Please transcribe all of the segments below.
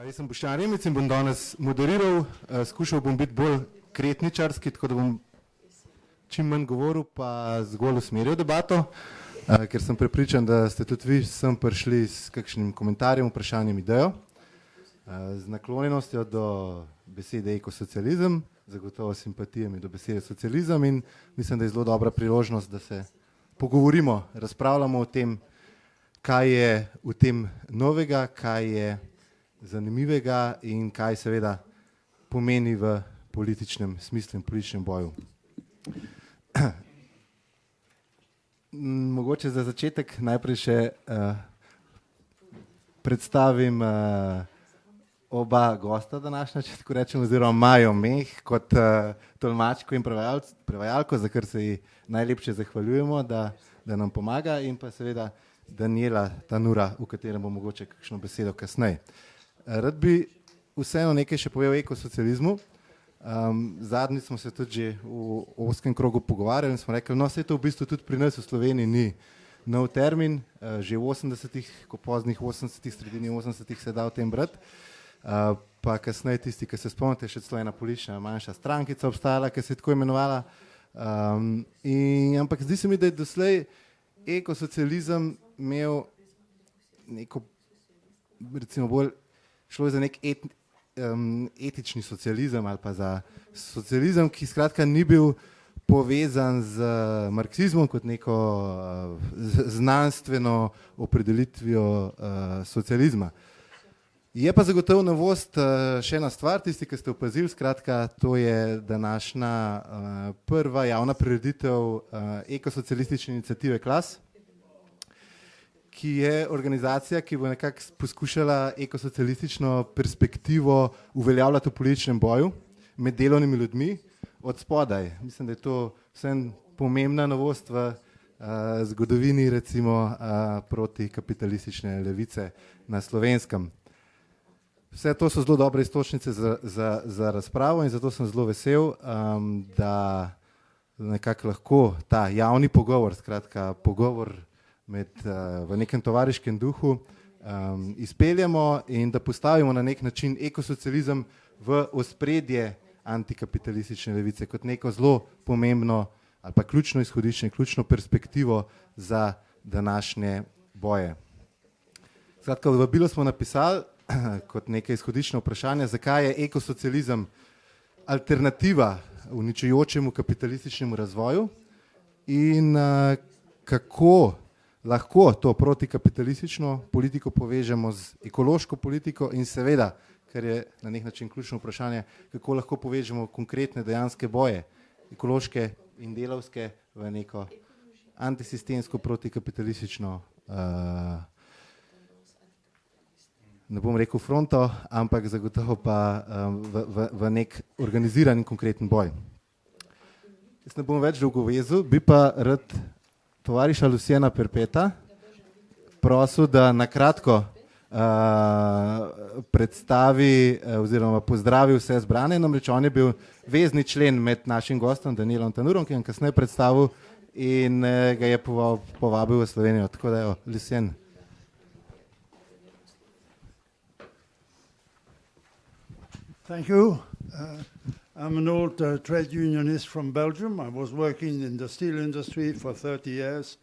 Jaz sem Boštjan Remic in bom danes moderiral. Skušal bom biti bolj kretničarski, tako da bom čim manj govoril, pa zgolj usmeril debato, ker sem prepričan, da ste tudi vi sem prišli s kakšnim komentarjem, vprašanjem, idejo. Z naklonjenostjo do besede ekosocializem, zagotovo simpatijami do besede socializem in mislim, da je zelo dobra priložnost, da se pogovorimo, razpravljamo o tem, kaj je v tem novega, kaj je zanimivega in kaj seveda pomeni v političnem smislu in političnem boju. Mogoče za začetek najprej še predstavim oba gosta današnja, če tako rečem, oziroma Majo Meh kot tolmačko in prevajalko, za kar se ji najlepše zahvaljujemo, da nam pomaga, in pa seveda Daniela Tanura, v katerem bo mogoče kakšno besedo kasneje. Rad bi vseeno nekaj še povedal o ekosocializmu. Zadnjič smo se tudi že v ozkem krogu pogovarjali in smo rekli, no, saj to v bistvu tudi pri nas v Sloveniji ni nov termin, že v 80-ih, poznih 80-ih, sredini 80-ih se da o tem brati, pa kasneje tisti, ki se spomnite, še celo ena politična manjša strankica obstajala, ki se je tako imenovala. Ampak zdi se mi, da je doslej ekosocializem imel neko, recimo bolj, šlo je za nek etični socializem ali pa za socializem, ki skratka ni bil povezan z marksizmom kot neko znanstveno opredelitvijo socializma. Je pa zagotovo novost še ena stvar, tisti, ki ste opazili, skratka, to je današnja prva javna prireditev ekosocialistične iniciative Klas, ki je organizacija, ki bo nekako poskušala ekosocialistično perspektivo uveljavljati v političnem boju med delovnimi ljudmi od spodaj. Mislim, da je to vsem pomembna novost v zgodovini, recimo proti kapitalistične levice na Slovenskem. Vse to so zelo dobre istočnice za razpravo in zato sem zelo vesel, da nekako lahko ta javni pogovor, skratka pogovor v nekem tovariškem duhu izpeljemo in da postavimo na nek način ekosocializem v ospredje antikapitalistične levice kot neko zelo pomembno ali pa ključno izhodišče, ključno perspektivo za današnje boje. Skratka, v vabilu smo napisali kot nekaj izhodiščno vprašanje, zakaj je ekosocializem alternativa uničujočemu kapitalističnemu razvoju in kako lahko to protikapitalistično politiko povežemo z ekološko politiko in seveda, kar je na nek način ključno vprašanje, kako lahko povežemo konkretne dejanske boje, ekološke in delavske, v neko antisistemsko protikapitalistično, ne bom rekel fronto, ampak zagotovo pa v nek organiziran in konkreten boj. Jaz ne bom več dolgo vezil, bi pa rad tovariša Luciana Perpeta prosil, da nakratko predstavi oziroma pozdravi vse zbrane, namreč on je bil vezni člen med našim gostom Danielom Tanurom, ki je kasneje predstavil in ga je povabil v Slovenijo. Tako da jo, Lucien. Thank you. I'm an old trade unionist from Belgium. I was working in the steel industry for 30 years,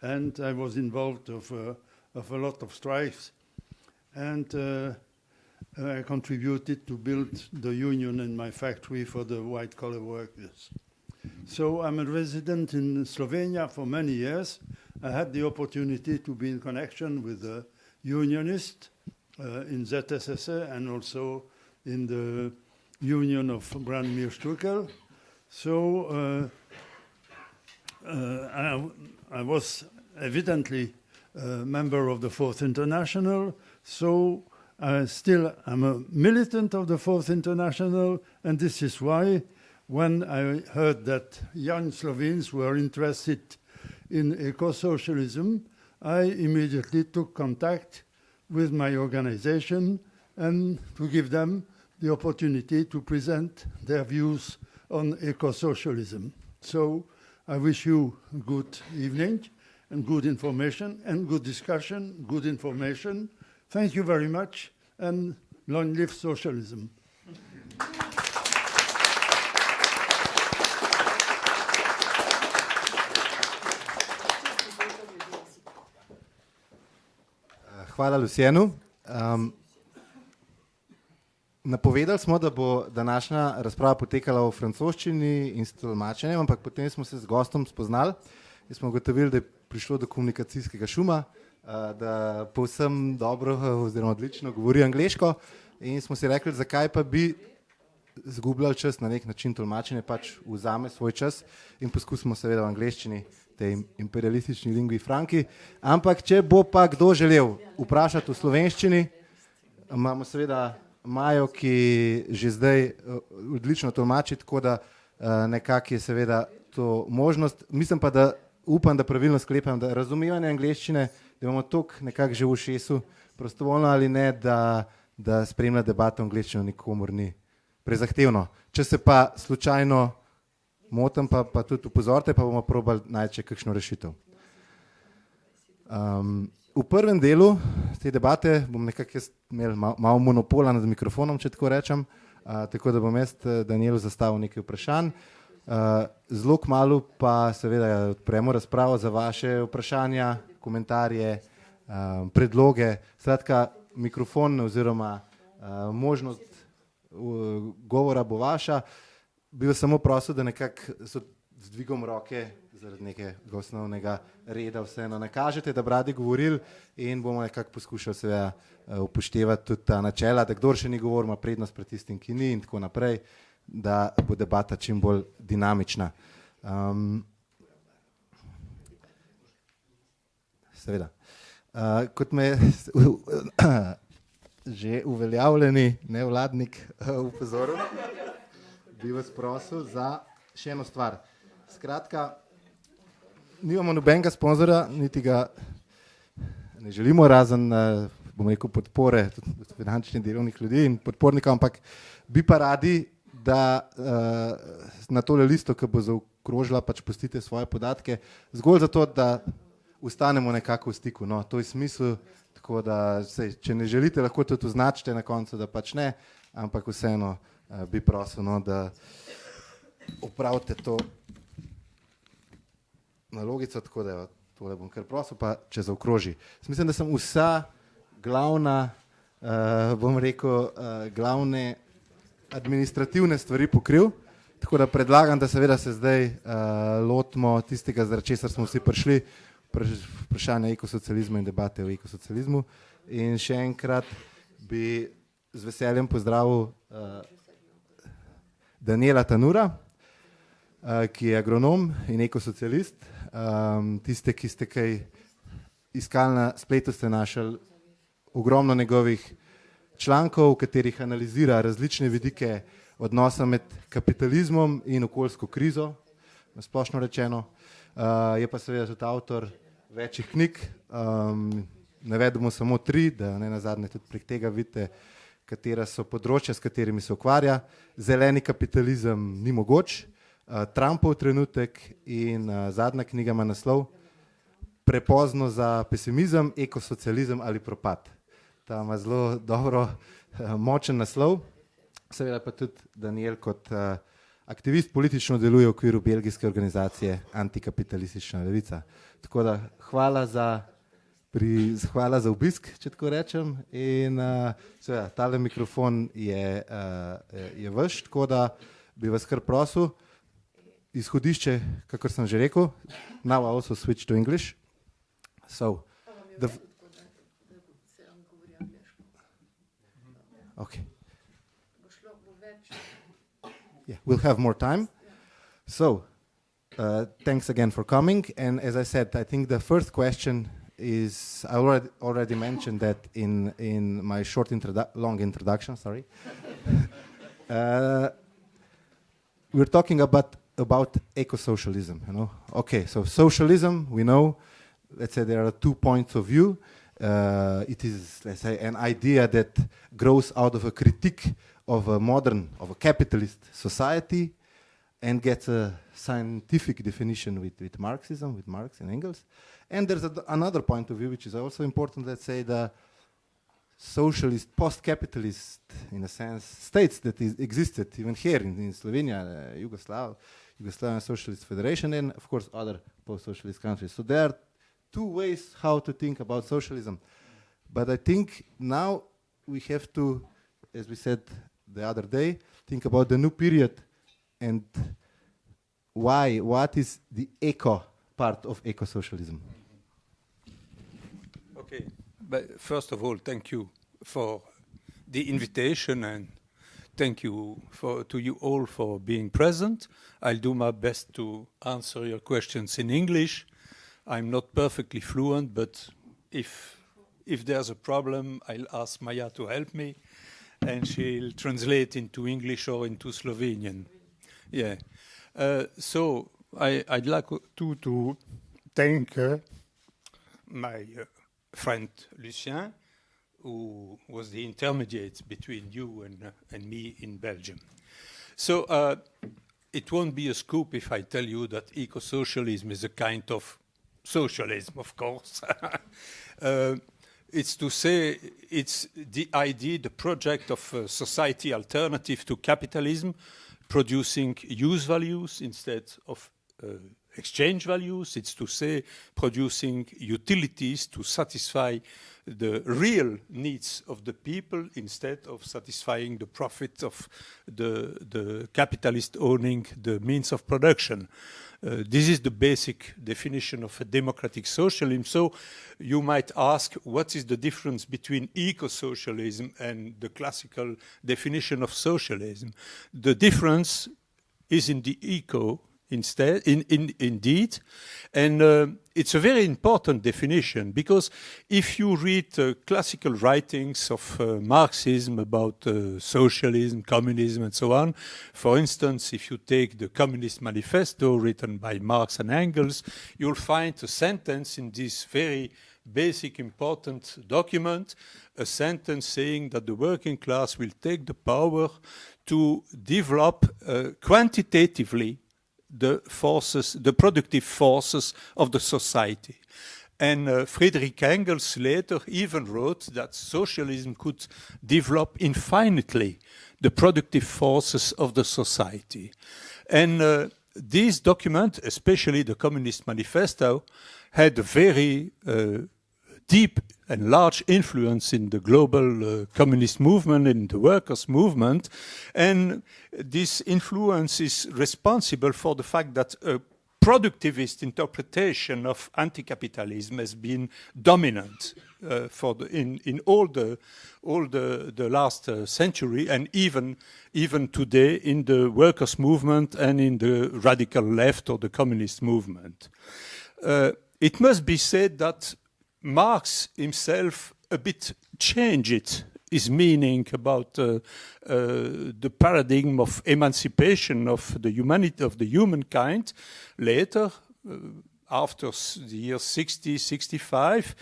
and I was involved of a lot of strikes, and I contributed to build the union in my factory for the white-collar workers. So I'm a resident in Slovenia for many years. I had the opportunity to be in connection with the unionists in ZSSR and also in the Union of Branimir Štukelj. So I was evidently a member of the Fourth International, so I still am a militant of the Fourth International, and this is why when I heard that young Slovenes were interested in eco-socialism, I immediately took contact with my organization and to give them the opportunity to present their views on eco-socialism. So I wish you a good evening and good information and good discussion, good information. Thank you very much, and Long live socialism. Hvala Lucianu. Napovedali smo, da bo današnja razprava potekala v francoščini in s tolmačenjem, ampak potem smo se z gostom spoznali in smo ugotovili, da je prišlo do komunikacijskega šuma, da povsem dobro oziroma odlično govori angleško in smo si rekli, zakaj pa bi zgubljali čas na nek način, tolmačenje pač vzame svoj čas in poskusimo seveda v angleščini, tej imperialistični lingvi franki, ampak če bo pa kdo želel vprašati v slovenščini, imamo seveda Majo, ki že zdaj odlično tolmači, tako da nekako je seveda to možnost. Mislim pa, da upam, da pravilno sklepam, da razumevanje angleščine, da imamo toliko nekako že v ušesu, prostovoljno ali ne, da spremlja debato angleščino nikomor ni prezahtevno. Če se pa slučajno motim, pa tudi upozorite, pa bomo probali najti kakšno rešitev. V prvem delu te debate bom nekako imel malo monopola nad mikrofonom, če tako rečem, tako da bom jaz Danielu zastavil nekaj vprašanj. Zelo kmalu pa seveda odpremo razpravo za vaše vprašanja, komentarje, predloge. Skratka, mikrofon oziroma možnost govora bo vaša. Bi vas samo prosil, da nekako z dvigom roke zaradi nekega osnovnega reda vseeno nakažete, da bi radi govorili in bomo nekako poskušali seveda upoštevati tudi ta načela, da kdor še ni govoril, ima prednost pred tistim, ki ni in tako naprej, da bo debata čim bolj dinamična. Seveda. Kot me že uveljavljeni nevladnik upozoril, bi vas prosil za še eno stvar. Skratka, nimamo nobenega sponzora, niti ga ne želimo, razen, bom rekel, podpore tudi finančnih delovnih ljudi in podpornikov, ampak bi pa radi, da na tole listo, ki bo zaokrožila, pač pustite svoje podatke, zgolj zato, da ostanemo nekako v stiku. No, to je smisel, tako da če ne želite, lahko tudi označite na koncu, da pač ne, ampak vseeno bi prosil, no, da opravite to nalogico, tako da tole bom kar prosil, pa če zaokroži. Mislim, da sem vsa glavna, bom rekel, glavne administrativne stvari pokril, tako da predlagam, da seveda se zdaj lotimo tistega, zaradi česar smo vsi prišli, vprašanje ekosocializma in debate o ekosocializmu. In še enkrat bi z veseljem pozdravil Daniela Tanura, ki je agronom in ekosocialist. Tiste, ki ste kaj iskali na spletu, ste našli ogromno njegovih člankov, v katerih analizira različne vidike odnosa med kapitalizmom in okoljsko krizo, splošno rečeno. Je pa seveda tudi avtor večjih knjig, navedemo samo 3, da ne nazadnje tudi prek tega vidite, katera so področja, s katerimi se ukvarja. Zeleni kapitalizem ni mogoč, Trumpov trenutek in zadnja knjiga ima naslov Prepozno za pesimizem, ekosocializem ali propad. Ta ima zelo dobro, močen naslov. Seveda pa tudi Daniel kot aktivist politično deluje v okviru belgijske organizacije Antikapitalistična levica. Tako da hvala za obisk, če tako rečem. In seveda, tale mikrofon je vaš, tako da bi vas kar prosil. Izhodišče, kakor sem že rekel, now I also switch to English. So, okay. Yeah, we'll have more time. So, thanks again for coming. And as I said, I think the first question is, I already mentioned that in my short long introduction, sorry. We're talking about ecosocialism, you know. Okay, so socialism, we know, let's say there are 2 points of view. It is, let's say, an idea that grows out of a critique of a capitalist society and gets a scientific definition with Marxism, with Marx and Engels. And there's another point of view, which is also important, let's say, the socialist, post-capitalist, in a sense, states that existed even here in Slovenia, Yugoslavian Socialist Federation, and of course other post-socialist countries. So there are two ways how to think about socialism. But I think now we have to, as we said the other day, think about the new period and what is the eco part of eco-socialism. Okay, but first of all, thank you for the invitation, and thank you to you all for being present. I'll do my best to answer your questions in English. I'm not perfectly fluent, but if there's a problem, I'll ask Maja to help me, and she'll translate into English or into Slovenian. Yeah. So I'd like to thank my friend Lucien, who was the intermediate between you and me in Belgium. So it won't be a scoop if I tell you that eco-socialism is a kind of socialism, of course. It's to say it's the idea, the project of a society alternative to capitalism, producing use values instead of exchange values. It's to say producing utilities to satisfy the real needs of the people instead of satisfying the profit of the capitalist owning the means of production. This is the basic definition of a democratic socialism. So you might ask, what is the difference between eco-socialism and the classical definition of socialism? The difference is in the eco instead, indeed, and it's a very important definition, because if you read classical writings of Marxism about socialism, communism, and so on, for instance, if you take the Communist Manifesto written by Marx and Engels, you'll find a sentence in this very basic, important document, a sentence saying that the working class will take the power to develop quantitatively the forces, the productive forces of the society. And Friedrich Engels later even wrote that socialism could develop infinitely the productive forces of the society. And this document, especially the Communist Manifesto, had a very deep and large influence in the global communist movement, in the workers' movement. And this influence is responsible for the fact that a productivist interpretation of anti-capitalism has been dominant in all the last century, and even today in the workers' movement and in the radical left or the communist movement. It must be said that Marx himself a bit changed his meaning about the paradigm of emancipation of the humanity, of the humankind. Later, after the year 60, 65,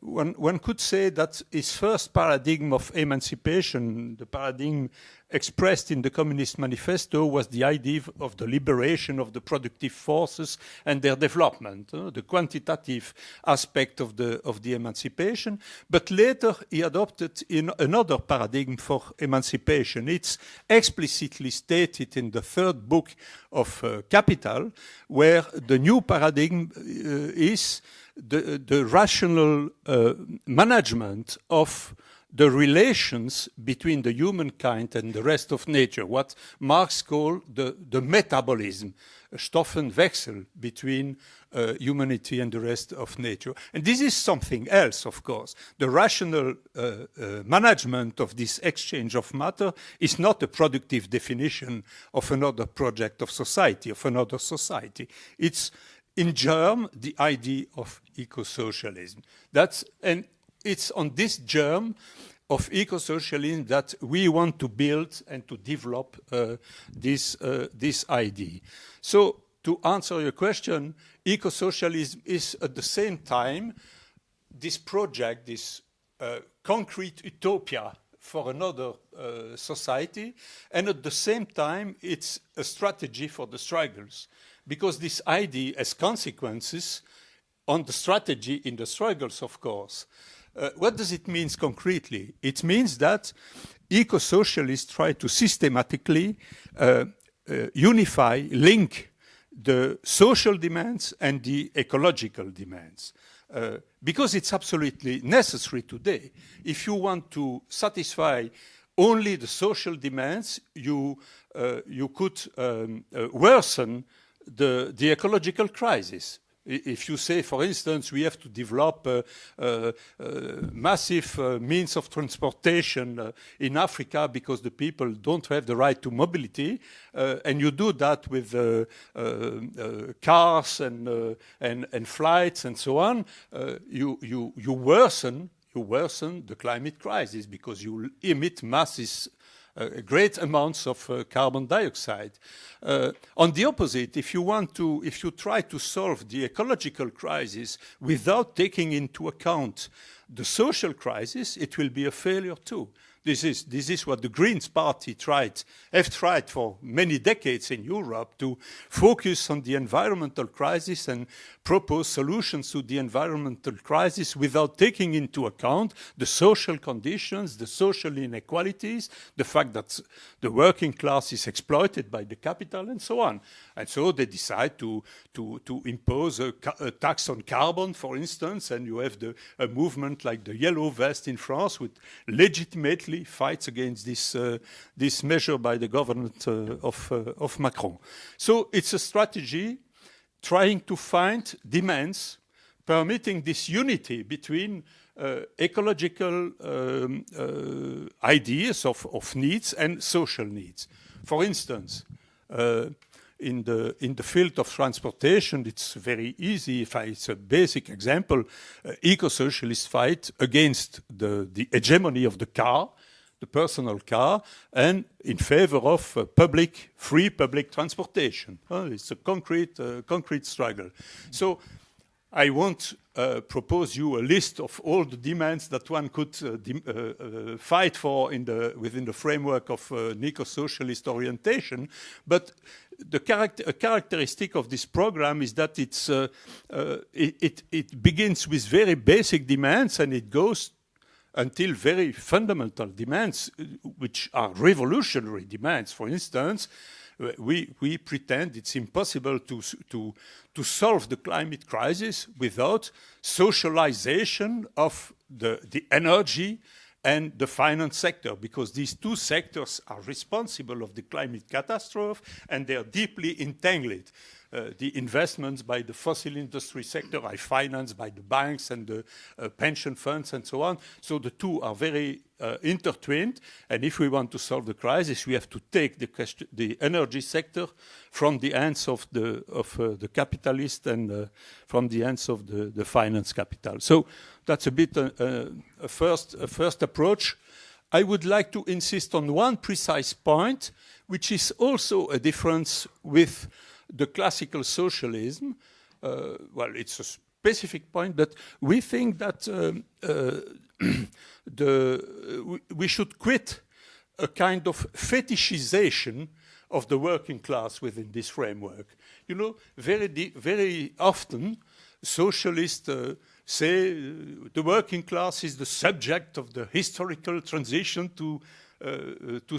one could say that his first paradigm of emancipation, the paradigm expressed in the Communist Manifesto, was the idea of the liberation of the productive forces and their development, the quantitative aspect of the emancipation. But later he adopted another paradigm for emancipation. It's explicitly stated in the third book of Capital, where the new paradigm is the rational management of the relations between the humankind and the rest of nature, what Marx called the metabolism, a Stoffenwechsel between humanity and the rest of nature. And this is something else, of course. The rational management of this exchange of matter is not a productive definition of another project of society, of another society. It's in germ the idea of eco-socialism. And it's on this germ of eco-socialism that we want to build and to develop this idea. So, to answer your question, eco-socialism is at the same time this project, this concrete utopia for another society, and at the same time it's a strategy for the struggles, because this idea has consequences on the strategy in the struggles, of course. what does it mean concretely? It means that eco-socialists try to systematically unify, link the social demands and the ecological demands. Because it's absolutely necessary today. If you want to satisfy only the social demands, you could worsen the ecological crisis. If you say, for instance, we have to develop massive means of transportation in Africa because the people don't have the right to mobility, and you do that with cars and flights and so on, you worsen the climate crisis because you emit great amounts of carbon dioxide. On the opposite, if you try to solve the ecological crisis without taking into account the social crisis, it will be a failure too. This is what the Greens Party have tried for many decades in Europe, to focus on the environmental crisis and propose solutions to the environmental crisis without taking into account the social conditions, the social inequalities, the fact that the working class is exploited by the capital, and so on. And so they decide to impose a tax on carbon, for instance, and you have a movement like the Yellow Vest in France, which legitimately fights against this measure by the government of Macron. So it's a strategy trying to find demands permitting this unity between ecological ideas of needs and social needs. For instance, in the field of transportation, it's very easy. It's a basic example. Eco-socialists fight against the hegemony of the car, the personal car, and in favor of free public transportation. It's a concrete struggle. So I won't propose you a list of all the demands that one could fight for within the framework of an eco-socialist orientation, but a characteristic of this program is that it begins with very basic demands and it goes until very fundamental demands, which are revolutionary demands. For instance, we pretend it's impossible to solve the climate crisis without socialization of the energy and the finance sector, because these two sectors are responsible of the climate catastrophe and they are deeply entangled. The investments by the fossil industry sector are financed by the banks and the pension funds and so on. So the two are very intertwined. And if we want to solve the crisis, we have to take the energy sector from the hands of the capitalist and from the hands of the finance capital. So that's a bit a first approach. I would like to insist on one precise point, which is also a difference with the classical socialism. Well, it's a specific point, but we think that we should quit a kind of fetishization of the working class within this framework. You know, very often socialists say the working class is the subject of the historical transition to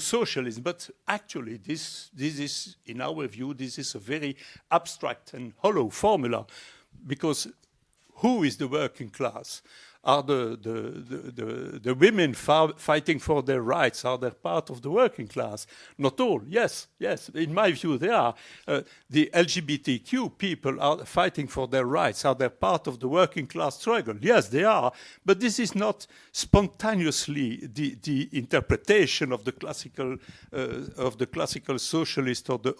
socialism, but actually this is, in our view, this is a very abstract and hollow formula, because who is the working class? Are the women fighting for their rights? Are they part of the working class? Not all. Yes. In my view, they are. The LGBTQ people are fighting for their rights. Are they part of the working class struggle? Yes, they are. But this is not spontaneously the interpretation of the classical socialist or the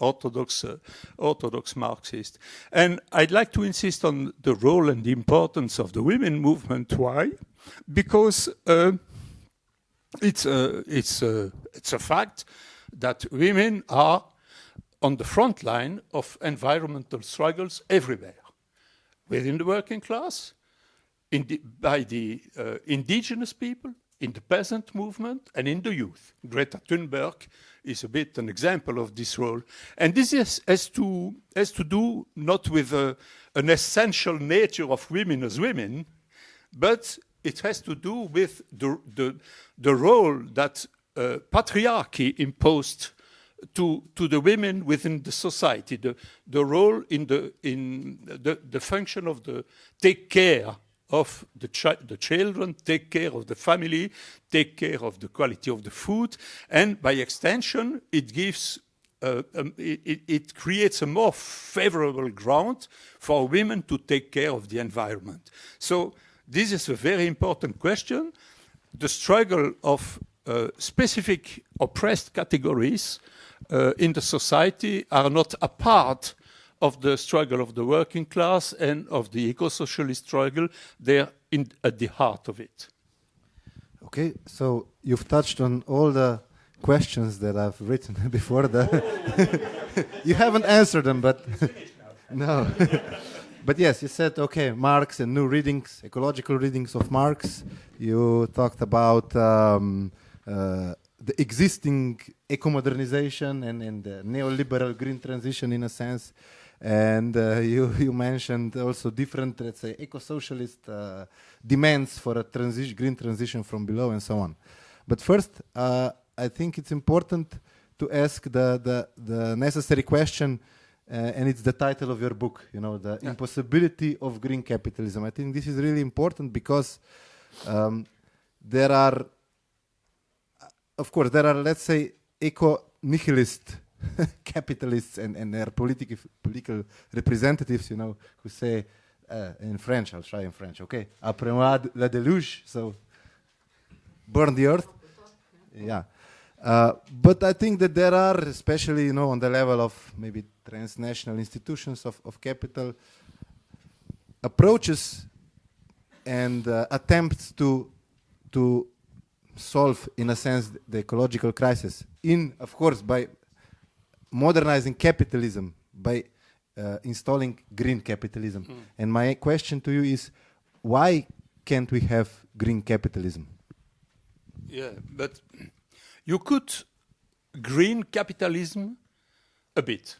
orthodox Marxist. And I'd like to insist on the role and the importance of the women movement. Why? Because it's a fact that women are on the front line of environmental struggles everywhere, within the working class, by the indigenous people, in the peasant movement, and in the youth. Greta Thunberg is a bit an example of this role. And this has to do not with an essential nature of women as women, but it has to do with the role that patriarchy imposed to the women within the society, the role in the function of the take care of the children, take care of the family, take care of the quality of the food, and by extension, it gives it creates a more favorable ground for women to take care of the environment. So this is a very important question. The struggle of specific oppressed categories in the society are not a part of the struggle of the working class and of the eco-socialist struggle. They're at the heart of it. Okay, so you've touched on all the questions that I've written before. You haven't answered them, but no. But yes, you said, okay, Marx and new readings, ecological readings of Marx. You talked about the existing eco-modernization and the neoliberal green transition in a sense. And you mentioned also different, let's say, eco-socialist demands for a green transition from below and so on. But first, I think it's important to ask the necessary question, and it's the title of your book, you know, the impossibility of green capitalism. I think this is really important because there are, let's say, eco-nihilist capitalists and their political representatives, you know, who say, in French, I'll try in French, okay, après moi la déluge, so burn the earth. Yeah. But I think that there are, especially, you know, on the level of maybe transnational institutions of capital, approaches and attempts to solve, in a sense, the ecological crisis, of course, by modernizing capitalism, by installing green capitalism. And my question to you is, why can't we have green capitalism? Yeah, but you could green capitalism a bit.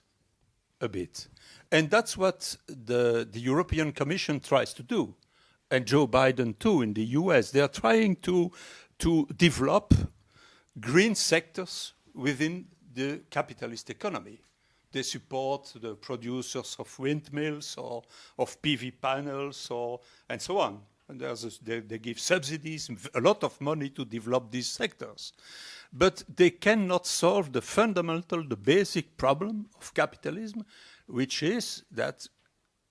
And that's what the European Commission tries to do. And Joe Biden too in the US. They are trying to develop green sectors within the capitalist economy. They support the producers of windmills or of PV panels and so on. And they give subsidies, a lot of money to develop these sectors. But they cannot solve the basic problem of capitalism, which is that,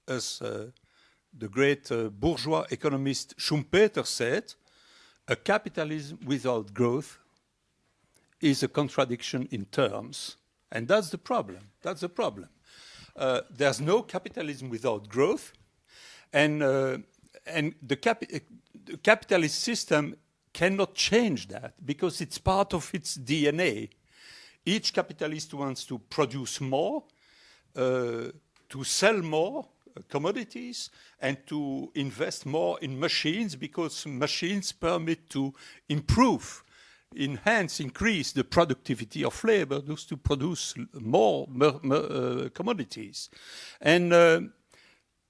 as the great bourgeois economist Schumpeter said, a capitalism without growth is a contradiction in terms. And that's the problem. There's no capitalism without growth. And the capitalist system cannot change that because it's part of its DNA. Each capitalist wants to produce more, to sell more commodities, and to invest more in machines because machines permit to improve, enhance, increase the productivity of labor, thus to produce more commodities. And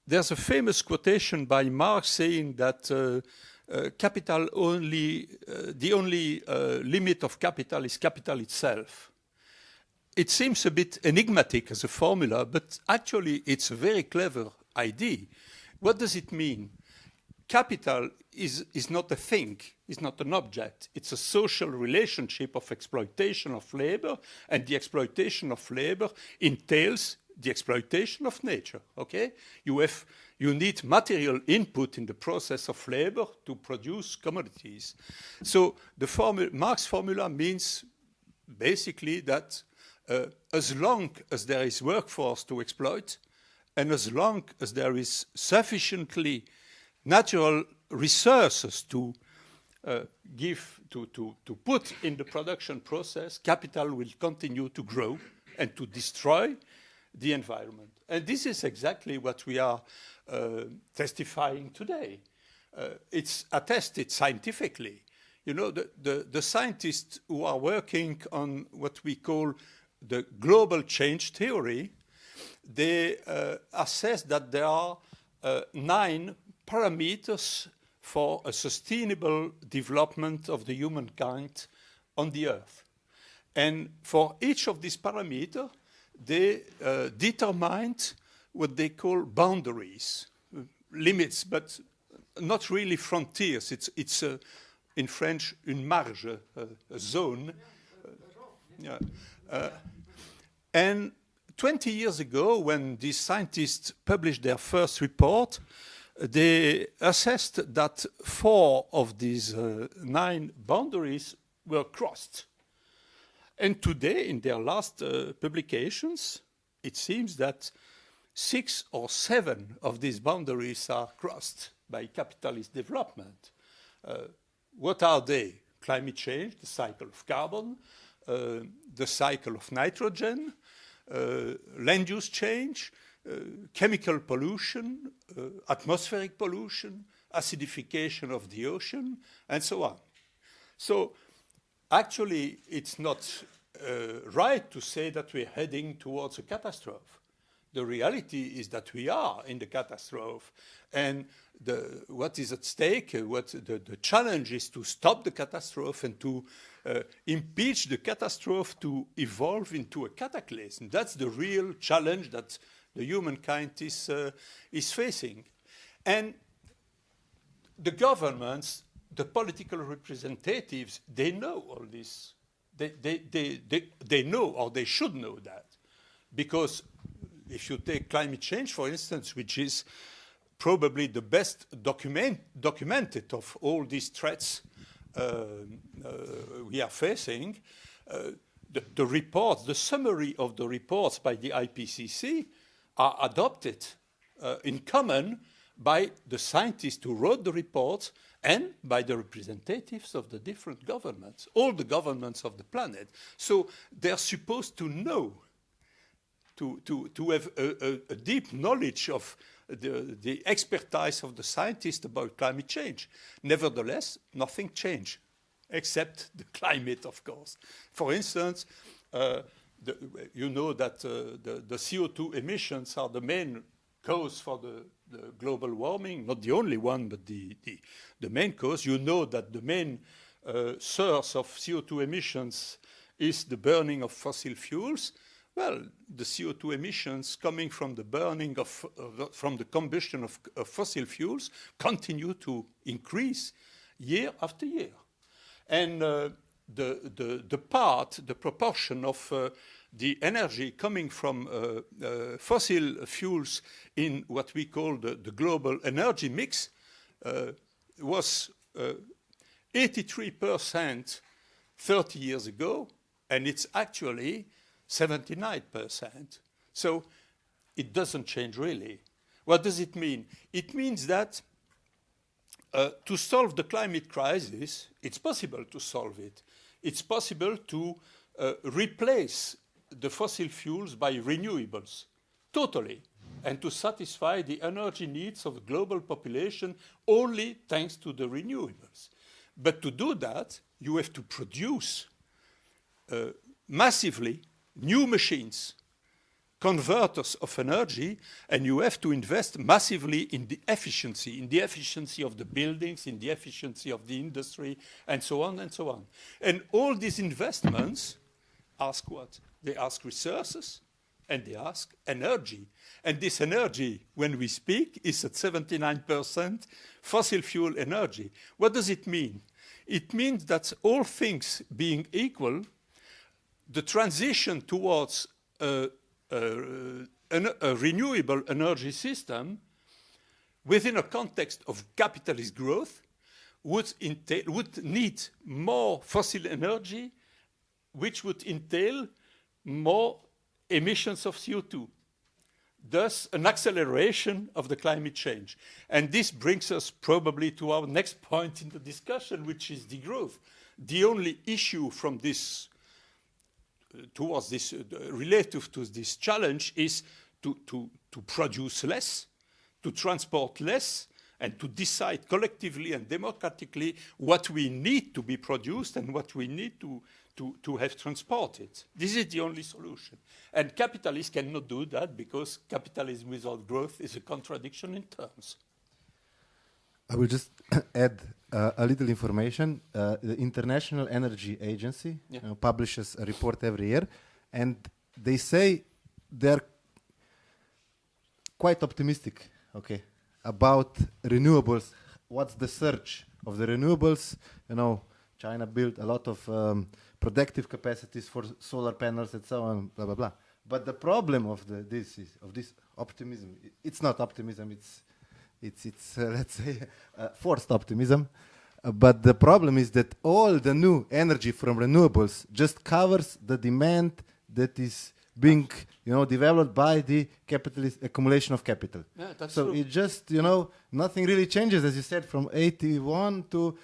there's a famous quotation by Marx saying that capital the only limit of capital is capital itself. It seems a bit enigmatic as a formula, but actually it's a very clever idea. What does it mean? Capital is not a thing, is not an object. It's a social relationship of exploitation of labor, and the exploitation of labor entails the exploitation of nature, okay? You need material input in the process of labor to produce commodities. So the Marx formula means basically that as long as there is workforce to exploit, and as long as there is sufficiently natural resources to put in the production process, capital will continue to grow and to destroy the environment. And this is exactly what we are testifying today. It's attested scientifically. You know, the scientists who are working on what we call the global change theory, they assess that there are 9 parameters for a sustainable development of the humankind on the earth. And for each of these parameters, they determined what they call boundaries, limits, but not really frontiers. It's in French, une marge, a zone. And 20 years ago, when these scientists published their first report, they assessed that 4 of these 9 boundaries were crossed. And today, in their last publications, it seems that 6 or 7 of these boundaries are crossed by capitalist development. What are they? Climate change, the cycle of carbon, the cycle of nitrogen, land use change, chemical pollution, atmospheric pollution, acidification of the ocean, and so on. So actually, it's not right to say that we're heading towards a catastrophe. The reality is that we are in the catastrophe, and what is at stake, the challenge is to stop the catastrophe and to impeach the catastrophe to evolve into a cataclysm. That's the real challenge that the humankind is facing. And the governments, the political representatives, they know all this. They know, or they should know that. Because if you take climate change, for instance, which is probably the best documented of all these threats we are facing, the reports, the summary of the reports by the IPCC are adopted in common by the scientists who wrote the reports and by the representatives of the different governments, all the governments of the planet. So they're supposed to know, to have a deep knowledge of the expertise of the scientists about climate change. Nevertheless, nothing changed, except the climate, of course. For instance, you know that the CO2 emissions are the main cause for the global warming, not the only one, but the main cause. You know that the main source of CO2 emissions is the burning of fossil fuels. Well, the CO2 emissions coming from the burning from the combustion of fossil fuels continue to increase year after year. And the proportion of the energy coming from fossil fuels in what we call the global energy mix was 83% 30 years ago, and it's actually 79%. So it doesn't change really. What does it mean? It means that to solve the climate crisis, it's possible to solve it. It's possible to replace the fossil fuels by renewables, totally, and to satisfy the energy needs of the global population only thanks to the renewables. But to do that, you have to produce massively new machines, converters of energy, and you have to invest massively in the efficiency of the buildings, in the efficiency of the industry, and so on and so on. And all these investments ask what? They ask resources, and they ask energy. And this energy, when we speak, is at 79% fossil fuel energy. What does it mean? It means that all things being equal, the transition towards a renewable energy system within a context of capitalist growth would need more fossil energy, which would entail more emissions of CO2. Thus, an acceleration of the climate change. And this brings us probably to our next point in the discussion, which is degrowth. The only issue from this towards this, relative to this challenge, is to produce less, to transport less, and to decide collectively and democratically what we need to be produced and what we need to have transported. This is the only solution. And capitalists cannot do that because capitalism without growth is a contradiction in terms. I will just add a little information. The International Energy Agency publishes a report every year, and they say they're quite optimistic, about renewables. What's the surge of the renewables? China built a lot of productive capacities for solar panels and so on, blah blah blah. But the problem of this optimism, it's not optimism. It's let's say forced optimism. But the problem is that all the new energy from renewables just covers the demand that is being, developed by the capitalist accumulation of capital. Yeah, that's so true. it just, nothing really changes, as you said, from 81 to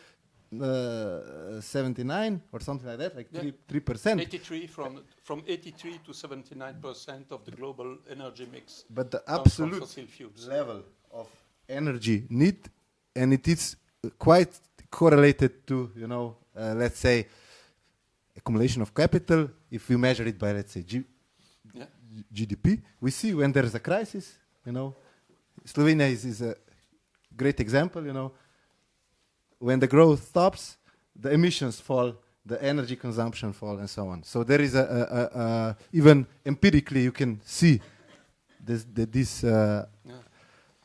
79 or something like that, like 3%. 83 from 83 to 79% of the global energy mix. But the comes from absolute fossil fuels. level of energy need, and it is quite correlated to, let's say, accumulation of capital. If we measure it by, let's say, GDP, we see when there is a crisis, Slovenia is a great example, when the growth stops, the emissions fall, the energy consumption fall, and so on. So there is even empirically you can see this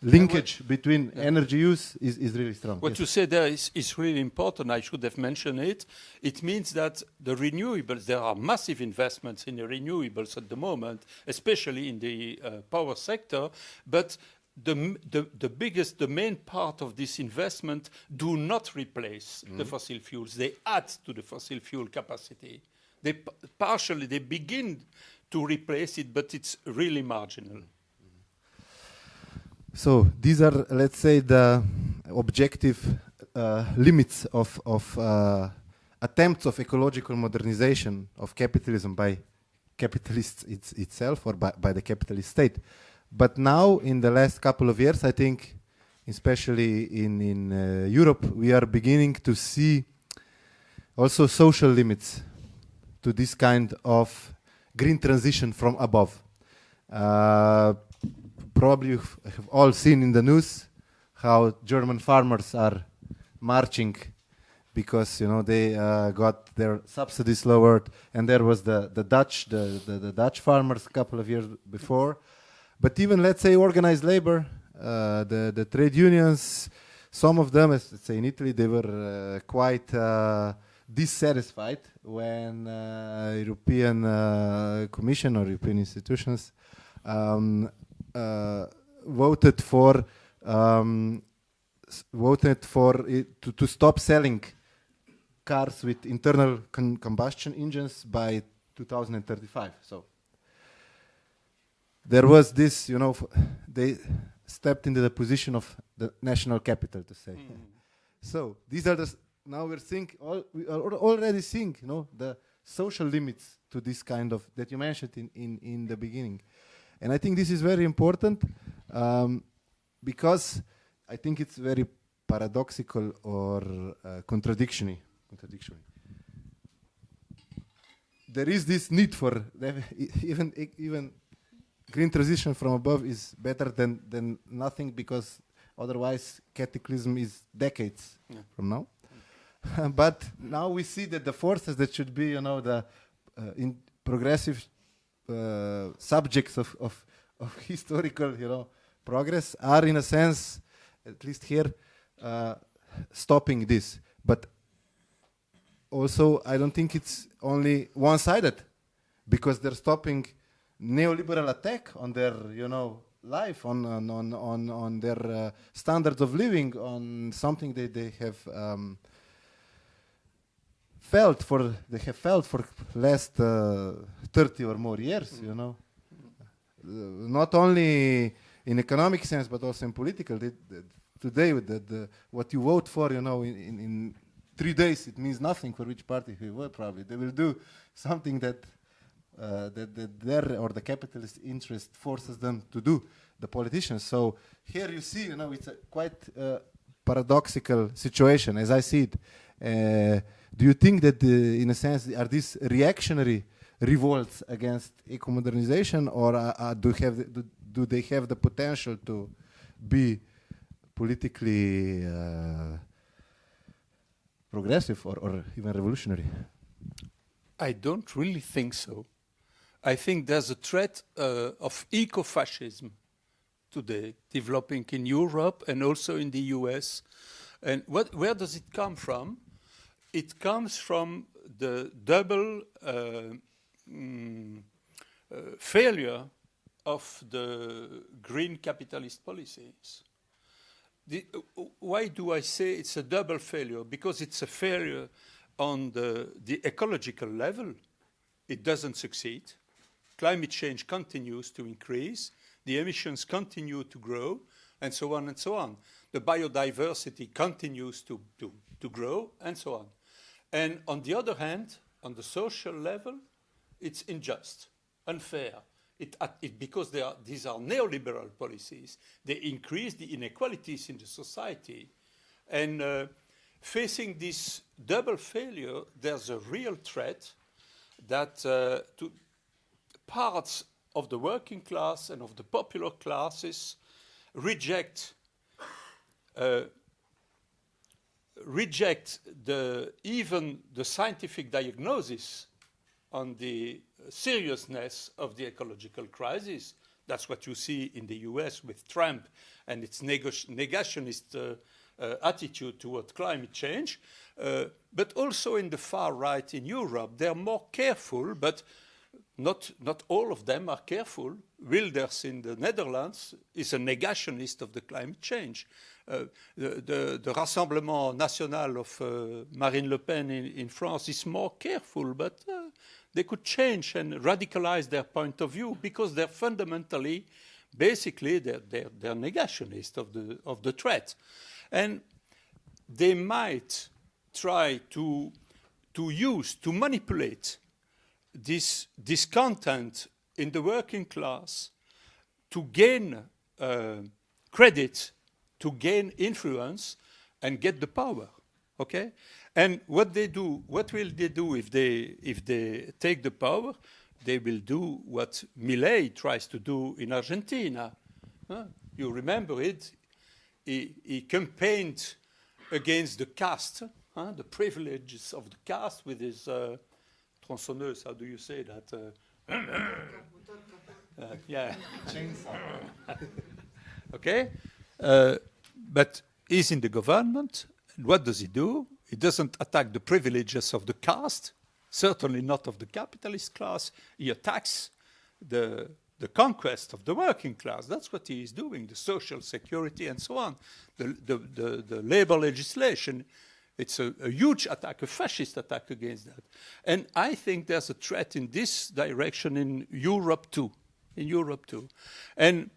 linkage between energy use is really strong. What you say there is really important. I should have mentioned it. It means that the renewables, there are massive investments in the renewables at the moment, especially in the power sector, but the main part of this investment do not replace the fossil fuels. They add to the fossil fuel capacity. They partially begin to replace it, but it's really marginal. So these are, let's say, the objective limits of attempts of ecological modernization of capitalism by capitalists itself or by the capitalist state. But now, in the last couple of years, I think, especially in Europe, we are beginning to see also social limits to this kind of green transition from above. Probably you have all seen in the news how German farmers are marching because they got their subsidies lowered, and there was the Dutch farmers a couple of years before. But even, let's say, organized labor, the trade unions, some of them, let's say in Italy, they were quite dissatisfied when European Commission or European institutions voted for to stop selling cars with internal combustion engines by 2035. So there was this, they stepped into the position of the national capital, to say. So these are now we're seeing, we are already seeing, the social limits to this kind of, that you mentioned in the beginning. And I think this is very important because I think it's very paradoxical or contradictory. There is this need for even green transition from above is better than nothing, because otherwise cataclysm is decades from now. But now we see that the forces that should be, the progressive subjects of historical, progress are, in a sense, at least here, stopping this. But also, I don't think it's only one-sided, because they're stopping neoliberal attack on their, life, on their standards of living, on something that they have felt for last 30 or more years, not only in economic sense but also in political. Today, with what you vote for, in 3 days, it means nothing for which party you vote. Probably they will do something that their or the capitalist interest forces them to do, the politicians. So here you see, it's a quite paradoxical situation as I see it. Do you think that, in a sense, are these reactionary revolts against eco-modernization, or do they have the potential to be politically progressive or even revolutionary? I don't really think so. I think there's a threat of eco-fascism today developing in Europe and also in the US. And where does it come from? It comes from the double failure of the green capitalist policies. Why do I say it's a double failure? Because it's a failure on the ecological level. It doesn't succeed. Climate change continues to increase. The emissions continue to grow, and so on and so on. The biodiversity continues to grow, and so on. And on the other hand, on the social level, it's unjust, unfair. Because these are neoliberal policies. They increase the inequalities in the society. And facing this double failure, there's a real threat that to parts of the working class and of the popular classes reject even the scientific diagnosis on the seriousness of the ecological crisis. That's what you see in the US with Trump and its negationist attitude toward climate change, but also in the far right in Europe. They're more careful, but not all of them are careful. Wilders in the Netherlands is a negationist of the climate change. The Rassemblement National of Marine Le Pen in France is more careful, but they could change and radicalize their point of view because they're fundamentally, basically, they're negationists of the threat. And they might try to manipulate this content in the working class to gain credit, to gain influence, and get the power. Okay, and what will they do if they take the power? They will do what Milei tries to do in Argentina. You remember it? He campaigned against the caste, the privileges of the caste with his tronçonneuse. How do you say that? Yeah. Okay, but he's in the government. And what does he do? He doesn't attack the privileges of the caste, certainly not of the capitalist class. He attacks the conquest of the working class. That's what he is doing, the social security and so on, the labor legislation. It's a huge attack, a fascist attack against that. And I think there's a threat in this direction in Europe too. And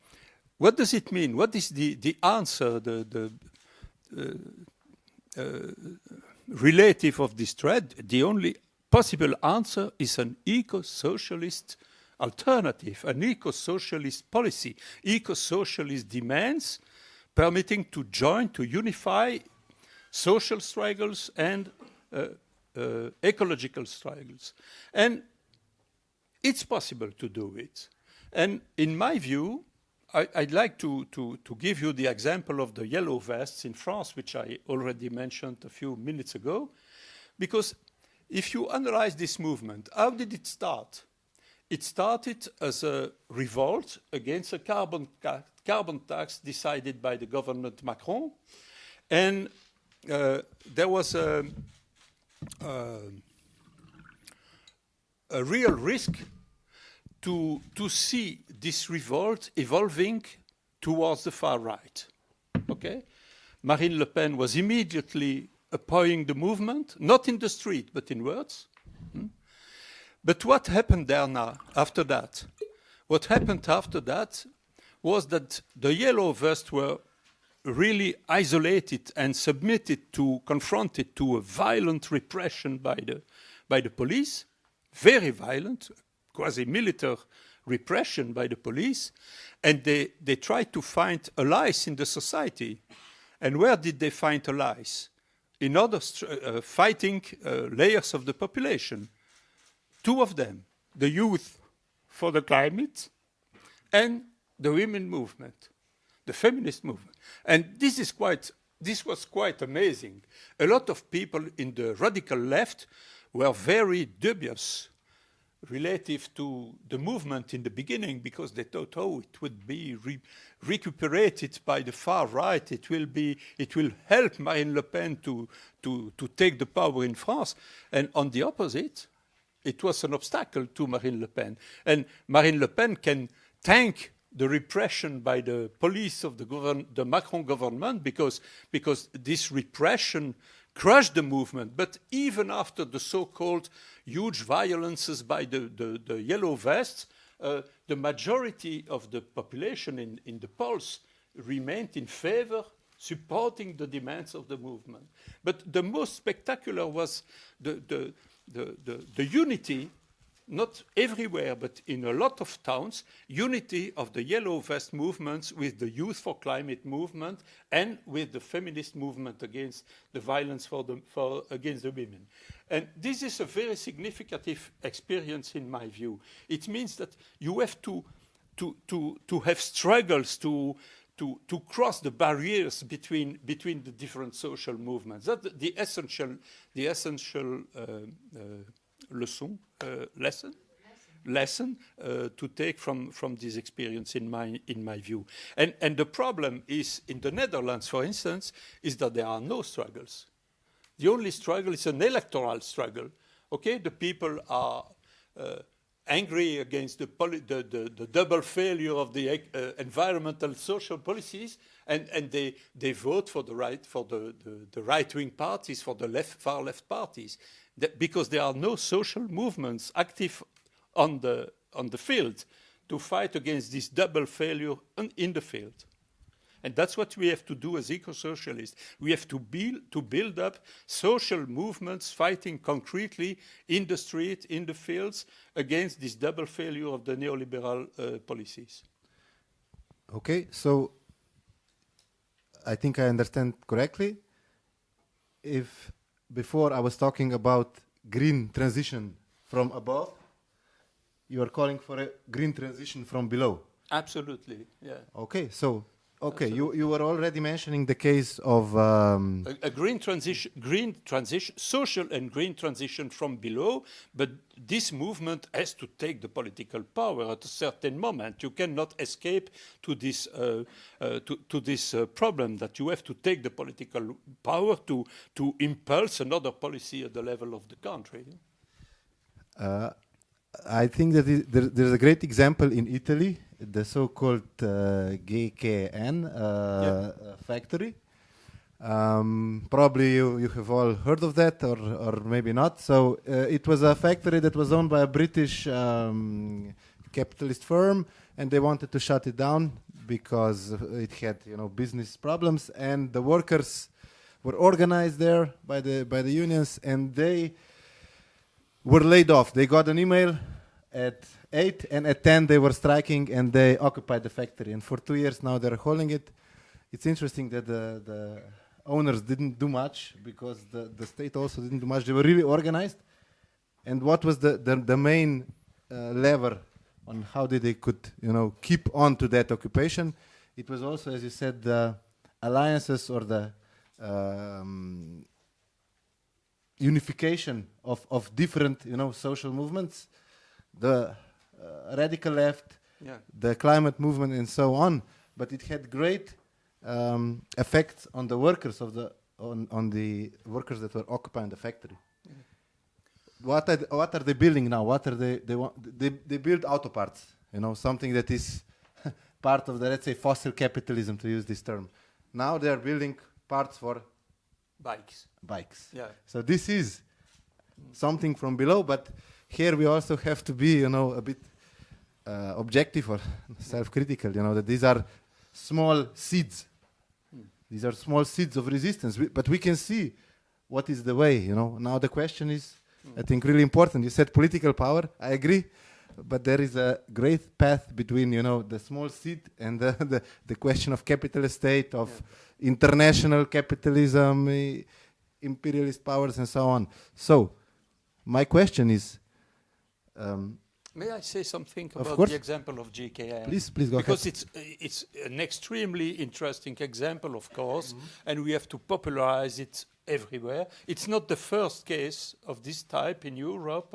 what does it mean? What is the answer, relative of this threat? The only possible answer is an eco-socialist alternative, an eco-socialist policy, eco-socialist demands permitting to join, to unify social struggles and ecological struggles. And it's possible to do it. And in my view, I'd like to give you the example of the yellow vests in France, which I already mentioned a few minutes ago, because if you analyze this movement, how did it start? It started as a revolt against a carbon tax decided by the government Macron, and there was a real risk to see this revolt evolving towards the far right. Okay, Marine Le Pen was immediately opposing the movement, not in the street but in words. But what happened there now, after that? What happened after that was that the yellow vests were really isolated and confronted to a violent repression by the police, very violent, quasi-military repression by the police, and they tried to find allies in the society. And where did they find allies? In other fighting layers of the population. Two of them, the Youth for the Climate and the women movement. the feminist movement. And this was quite amazing. A lot of people in the radical left were very dubious relative to the movement in the beginning, because they thought, oh, it would be recuperated by the far right. It will help Marine Le Pen to take the power in France. And on the opposite, it was an obstacle to Marine Le Pen. And Marine Le Pen can thank the repression by the police of the Macron government, because this repression crushed the movement. But even after the so-called huge violences by the yellow vests, the majority of the population in the polls remained in favor, supporting the demands of the movement. But the most spectacular was the unity, not everywhere, but in a lot of towns, unity of the yellow vest movements with the Youth for Climate movement and with the feminist movement against the violence against the women. And this is a very significant experience in my view. It means that you have to have struggles to cross the barriers between the different social movements. That's the essential lesson to take from this experience in my view. And the problem is, in the Netherlands, for instance, is that there are no struggles. The only struggle is an electoral struggle. Okay, the people are angry against the double failure of the environmental social policies, and they vote for the right-wing parties, for the far left parties, because there are no social movements active on the field to fight against this double failure in the field. And that's what we have to do as eco-socialists. We have to build up social movements fighting concretely in the street, in the fields, against this double failure of the neoliberal policies. Okay, so I think I understand correctly. If before I was talking about green transition from above, you are calling for a green transition from below. Absolutely, yeah. Okay, so you were already mentioning the case of a green transition, social and green transition from below. But this movement has to take the political power at a certain moment. You cannot escape to this problem that you have to take the political power to impulse another policy at the level of the country. I think that there's a great example in Italy, the so-called GKN factory. Probably you have all heard of that, or maybe not. So it was a factory that was owned by a British capitalist firm, and they wanted to shut it down because it had, business problems, and the workers were organized there by the unions, and they were laid off. They got an email at 8, and at 10 they were striking, and they occupied the factory. And for 2 years now they're holding it. It's interesting that the owners didn't do much, because the state also didn't do much. They were really organized. And what was the main lever on how they could keep on to that occupation? It was also, as you said, the alliances or the unification of different social movements, the radical left, the climate movement, and so on. But it had great effects on the workers on the workers that were occupying the factory. What are they building now? What are they build auto parts, something that is part of the, let's say, fossil capitalism, to use this term. Now they are building parts for bikes. Yeah. So this is something from below, but here we also have to be, a bit objective or self-critical, that these are small seeds. These are small seeds of resistance, but we can see what is the way, Now the question is, I think, really important. You said political power, I agree, but there is a great path between, the small seed and the question of capitalist state, of international capitalism, imperialist powers, and so on. So, my question is, May I say something about course. the example of GKN? Please go because ahead. it's an extremely interesting example, of course, and we have to popularize it everywhere. It's not the first case of this type in Europe.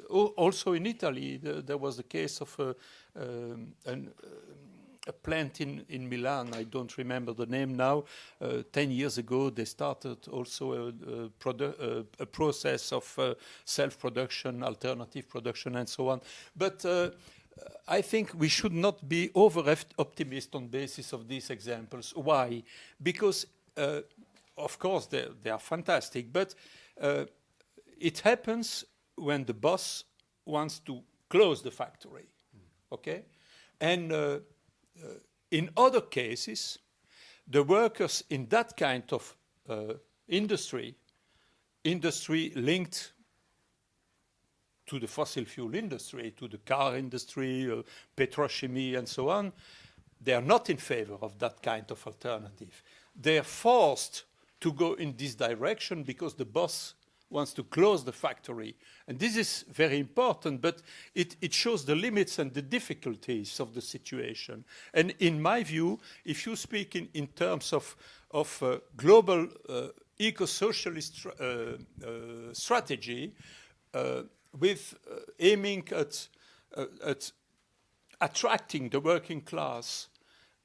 Also in Italy, there was the case of a plant in Milan. I don't remember the name now. 10 years ago, they started also a process of self-production, alternative production, and so on. But I think we should not be over-optimist on basis of these examples. Why? Because, of course, they are fantastic, but it happens when the boss wants to close the factory, okay? And in other cases, the workers in that kind of industry linked to the fossil fuel industry, to the car industry, petrochemie, and so on, they are not in favor of that kind of alternative. They are forced to go in this direction because the boss wants to close the factory. And this is very important, but it shows the limits and the difficulties of the situation. And in my view, if you speak in terms of global eco-socialist strategy, with aiming at attracting the working class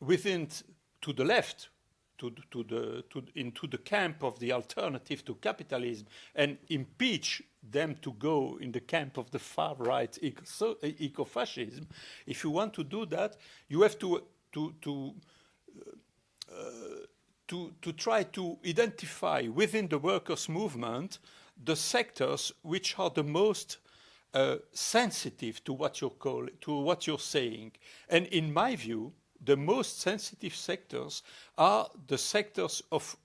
to the left, into the camp of the alternative to capitalism, and impeach them to go in the camp of the far-right eco-fascism. If you want to do that, you have to try to identify within the workers' movement the sectors which are the most sensitive to what you're saying. And in my view, the most sensitive sectors are the sectors of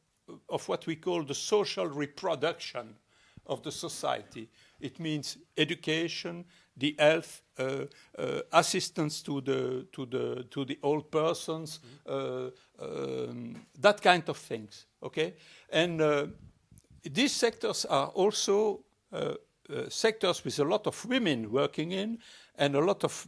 what we call the social reproduction of the society. It means education, the health, assistance to the old persons, that kind of things. Okay, and these sectors are also sectors with a lot of women working in, and a lot of,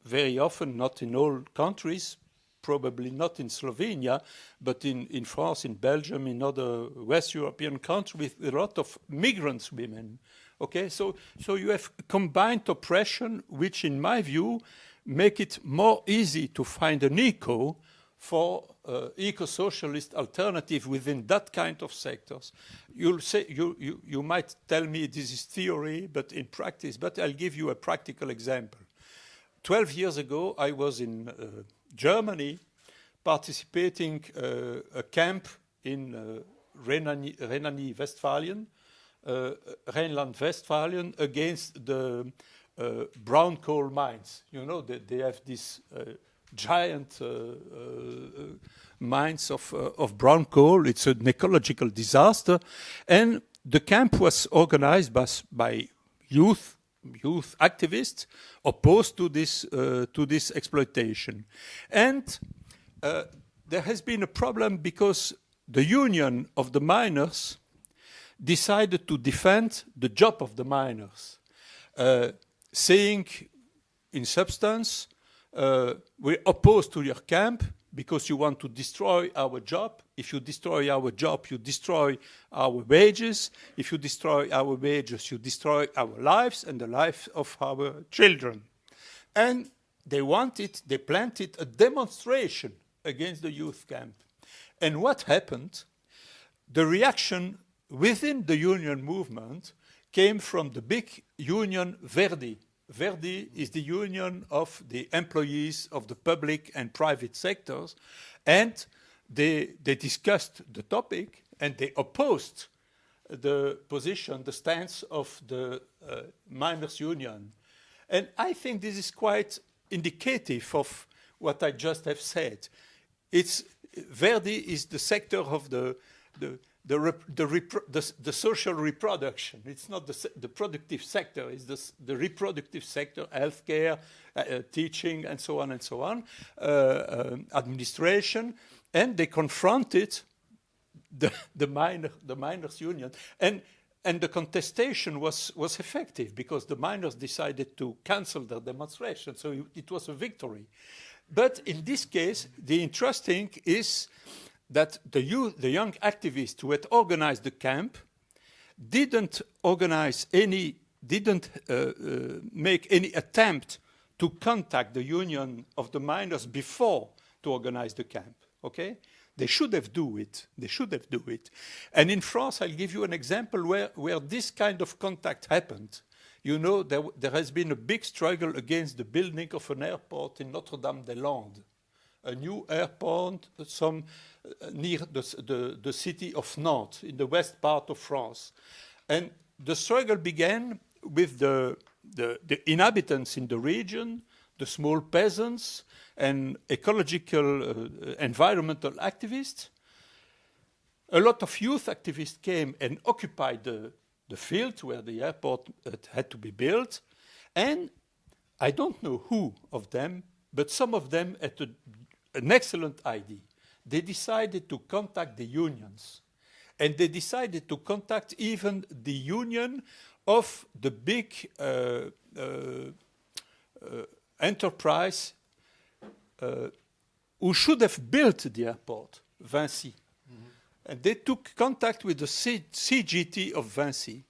very often, not in all countries, probably not in Slovenia, but in France, in Belgium, in other West European countries, with a lot of migrant women. Okay, so you have combined oppression, which, in my view, make it more easy to find an echo for eco-socialist alternative within that kind of sectors. You'll say you might tell me this is theory, but in practice. But I'll give you a practical example. 12 years ago, I was in Germany, participating a camp in Rhenanie-Westphalen, Rhineland-Westphalen, against the brown coal mines. You know, they have these giant mines of brown coal. It's an ecological disaster. And the camp was organized by youth activists opposed to this exploitation. And there has been a problem because the union of the miners decided to defend the job of the miners, saying, in substance, we're opposed to your camp because you want to destroy our job. If you destroy our job, you destroy our wages. If you destroy our wages, you destroy our lives and the lives of our children. And they planted a demonstration against the youth camp. And what happened? The reaction within the union movement came from the big union Verdi. Verdi is the union of the employees of the public and private sectors, and they discussed the topic and they opposed the position, the stance of the miners' union. And I think this is quite indicative of what I just have said. Verdi is the sector of the social reproduction. It's not the productive sector. It's the reproductive sector, healthcare, teaching, and so on, administration. And they confronted the miners' union. And And the contestation was effective because the miners decided to cancel their demonstration. So it was a victory. But in this case, the interesting is that the young activists who had organized the camp didn't make any attempt to contact the union of the miners before to organize the camp. Okay? They should have do it. They should have do it. And in France, I'll give you an example where this kind of contact happened. You know, there has been a big struggle against the building of an airport in Notre-Dame-des-Landes, a new airport near the city of Nantes, in the west part of France. And the struggle began with the inhabitants in the region, the small peasants, and ecological, environmental activists. A lot of youth activists came and occupied the field where the airport had to be built. And I don't know who of them, but some of them had an excellent idea. They decided to contact the unions. And they decided to contact even the union of the big enterprise who should have built the airport, Vinci. And they took contact with the CGT of Vinci.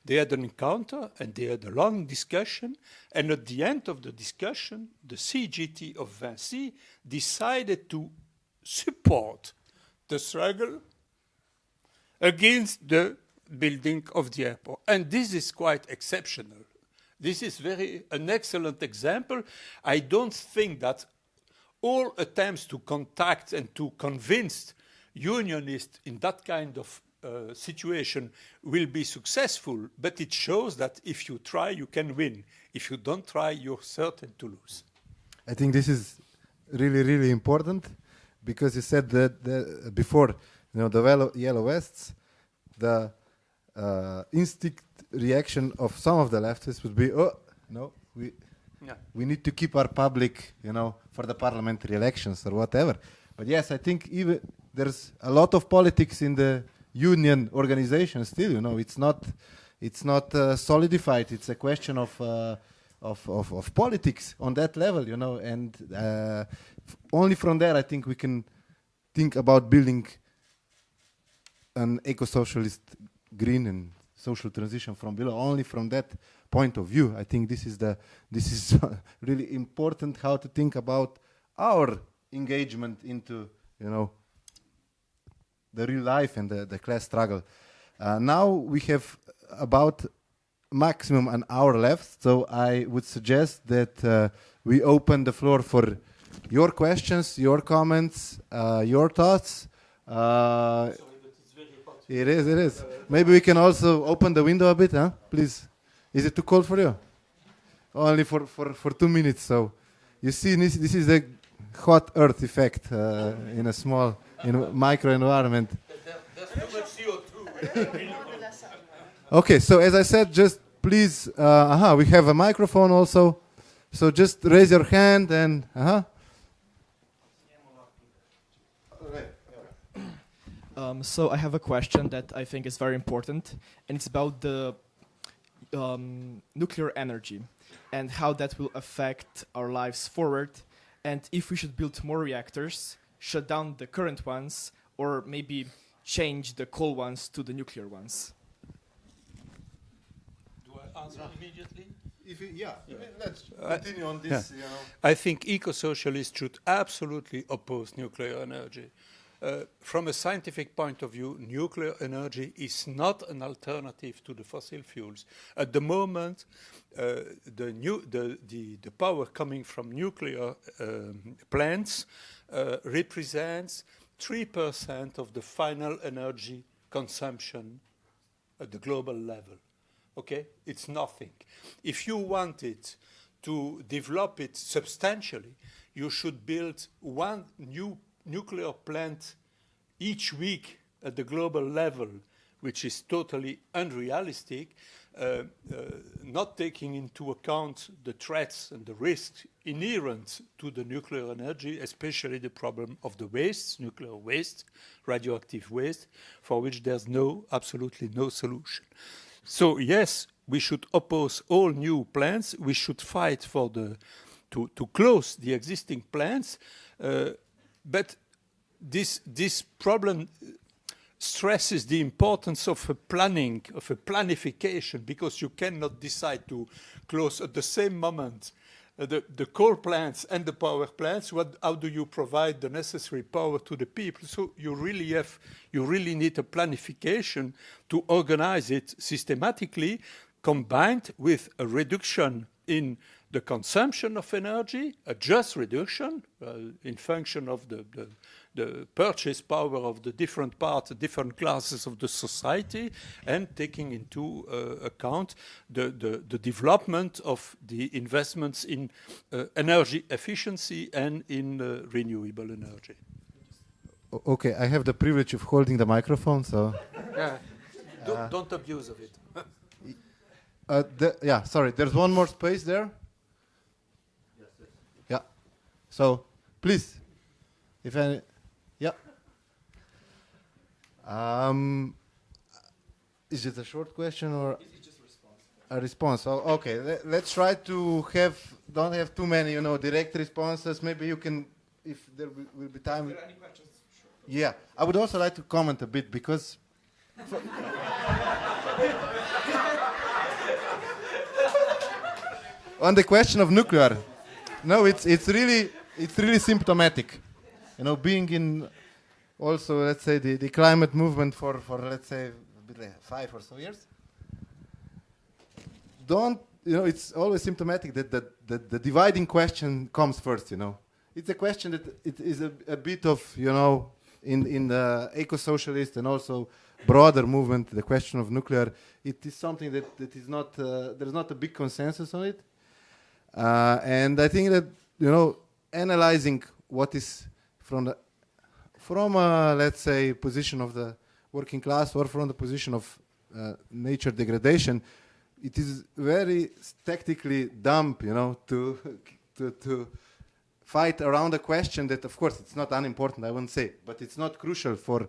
They had an encounter and they had a long discussion. And at the end of the discussion, the CGT of Vinci decided to support the struggle against the building of the airport. And this is quite exceptional. This is an excellent example. I don't think that all attempts to contact and to convince unionists in that kind of situation will be successful, but it shows that if you try, you can win. If you don't try, you're certain to lose. I think this is really, really important because you said that before, you know, the yellow vests, the instinct reaction of some of the leftists would be, oh, no, we need to keep our public, you know, for the parliamentary elections or whatever. But yes, I think even there's a lot of politics in the union organization still. You know, it's not solidified. It's a question of politics on that level. You know, and only from there, I think we can think about building an eco-socialist, green and social transition from below. Only from that point of view, I think this is really important. How to think about our engagement into, you know, the real life and the class struggle. Now we have about maximum an hour left, so I would suggest that we open the floor for your questions, your comments, your thoughts. It is. Maybe we can also open the window a bit, huh? Please. Is it too cold for you? Only for 2 minutes. So you see, this is the hot earth effect in a micro environment. There's too much CO2. Okay, so as I said, just please, we have a microphone also. So just raise your hand and, So I have a question that I think is very important, and it's about the nuclear energy and how that will affect our lives forward, and if we should build more reactors, shut down the current ones, or maybe change the coal ones to the nuclear ones. Do I answer immediately? Let's continue on this. You know. I think eco-socialists should absolutely oppose nuclear energy. From a scientific point of view, nuclear energy is not an alternative to the fossil fuels. At the moment, the power coming from nuclear plants represents 3% of the final energy consumption at the global level. Okay? It's nothing. If you wanted to develop it substantially, you should build one new nuclear plant each week at the global level, which is totally unrealistic, not taking into account the threats and the risks inherent to the nuclear energy, especially the problem of the waste, nuclear waste, radioactive waste, for which there's absolutely no solution. So yes, we should oppose all new plants. We should fight for to close the existing plants, but this problem stresses the importance of a planning, of a planification, because you cannot decide to close at the same moment the coal plants and the power plants. How do you provide the necessary power to the people? So you really need a planification to organize it systematically, combined with a reduction in the consumption of energy, a just reduction in function of the purchase power of the different parts, the different classes of the society, and taking into account the development of the investments in energy efficiency and in renewable energy. Okay, I have the privilege of holding the microphone, so... Don't abuse of it. Yeah, sorry, there's one more space there. Yeah, so please, if any... Yeah. Is it a short question or Just a response. a response? Oh, okay, let's try to don't have too many, direct responses. Maybe you can, if there will be time. Are there any questions? Sure. Yeah, I would also like to comment a bit because. On the question of nuclear, no, it's really symptomatic. Being in also, let's say, the climate movement for let's say 5 or so years. It's always symptomatic that the dividing question comes first. It's a question that it is a bit of in the eco-socialist and also broader movement. The question of nuclear, it is something that is not there's not a big consensus on it, and I think that analyzing what is from a, let's say, position of the working class or from the position of nature degradation, it is very tactically dumb, to fight around a question that, of course, it's not unimportant, I wouldn't say, but it's not crucial for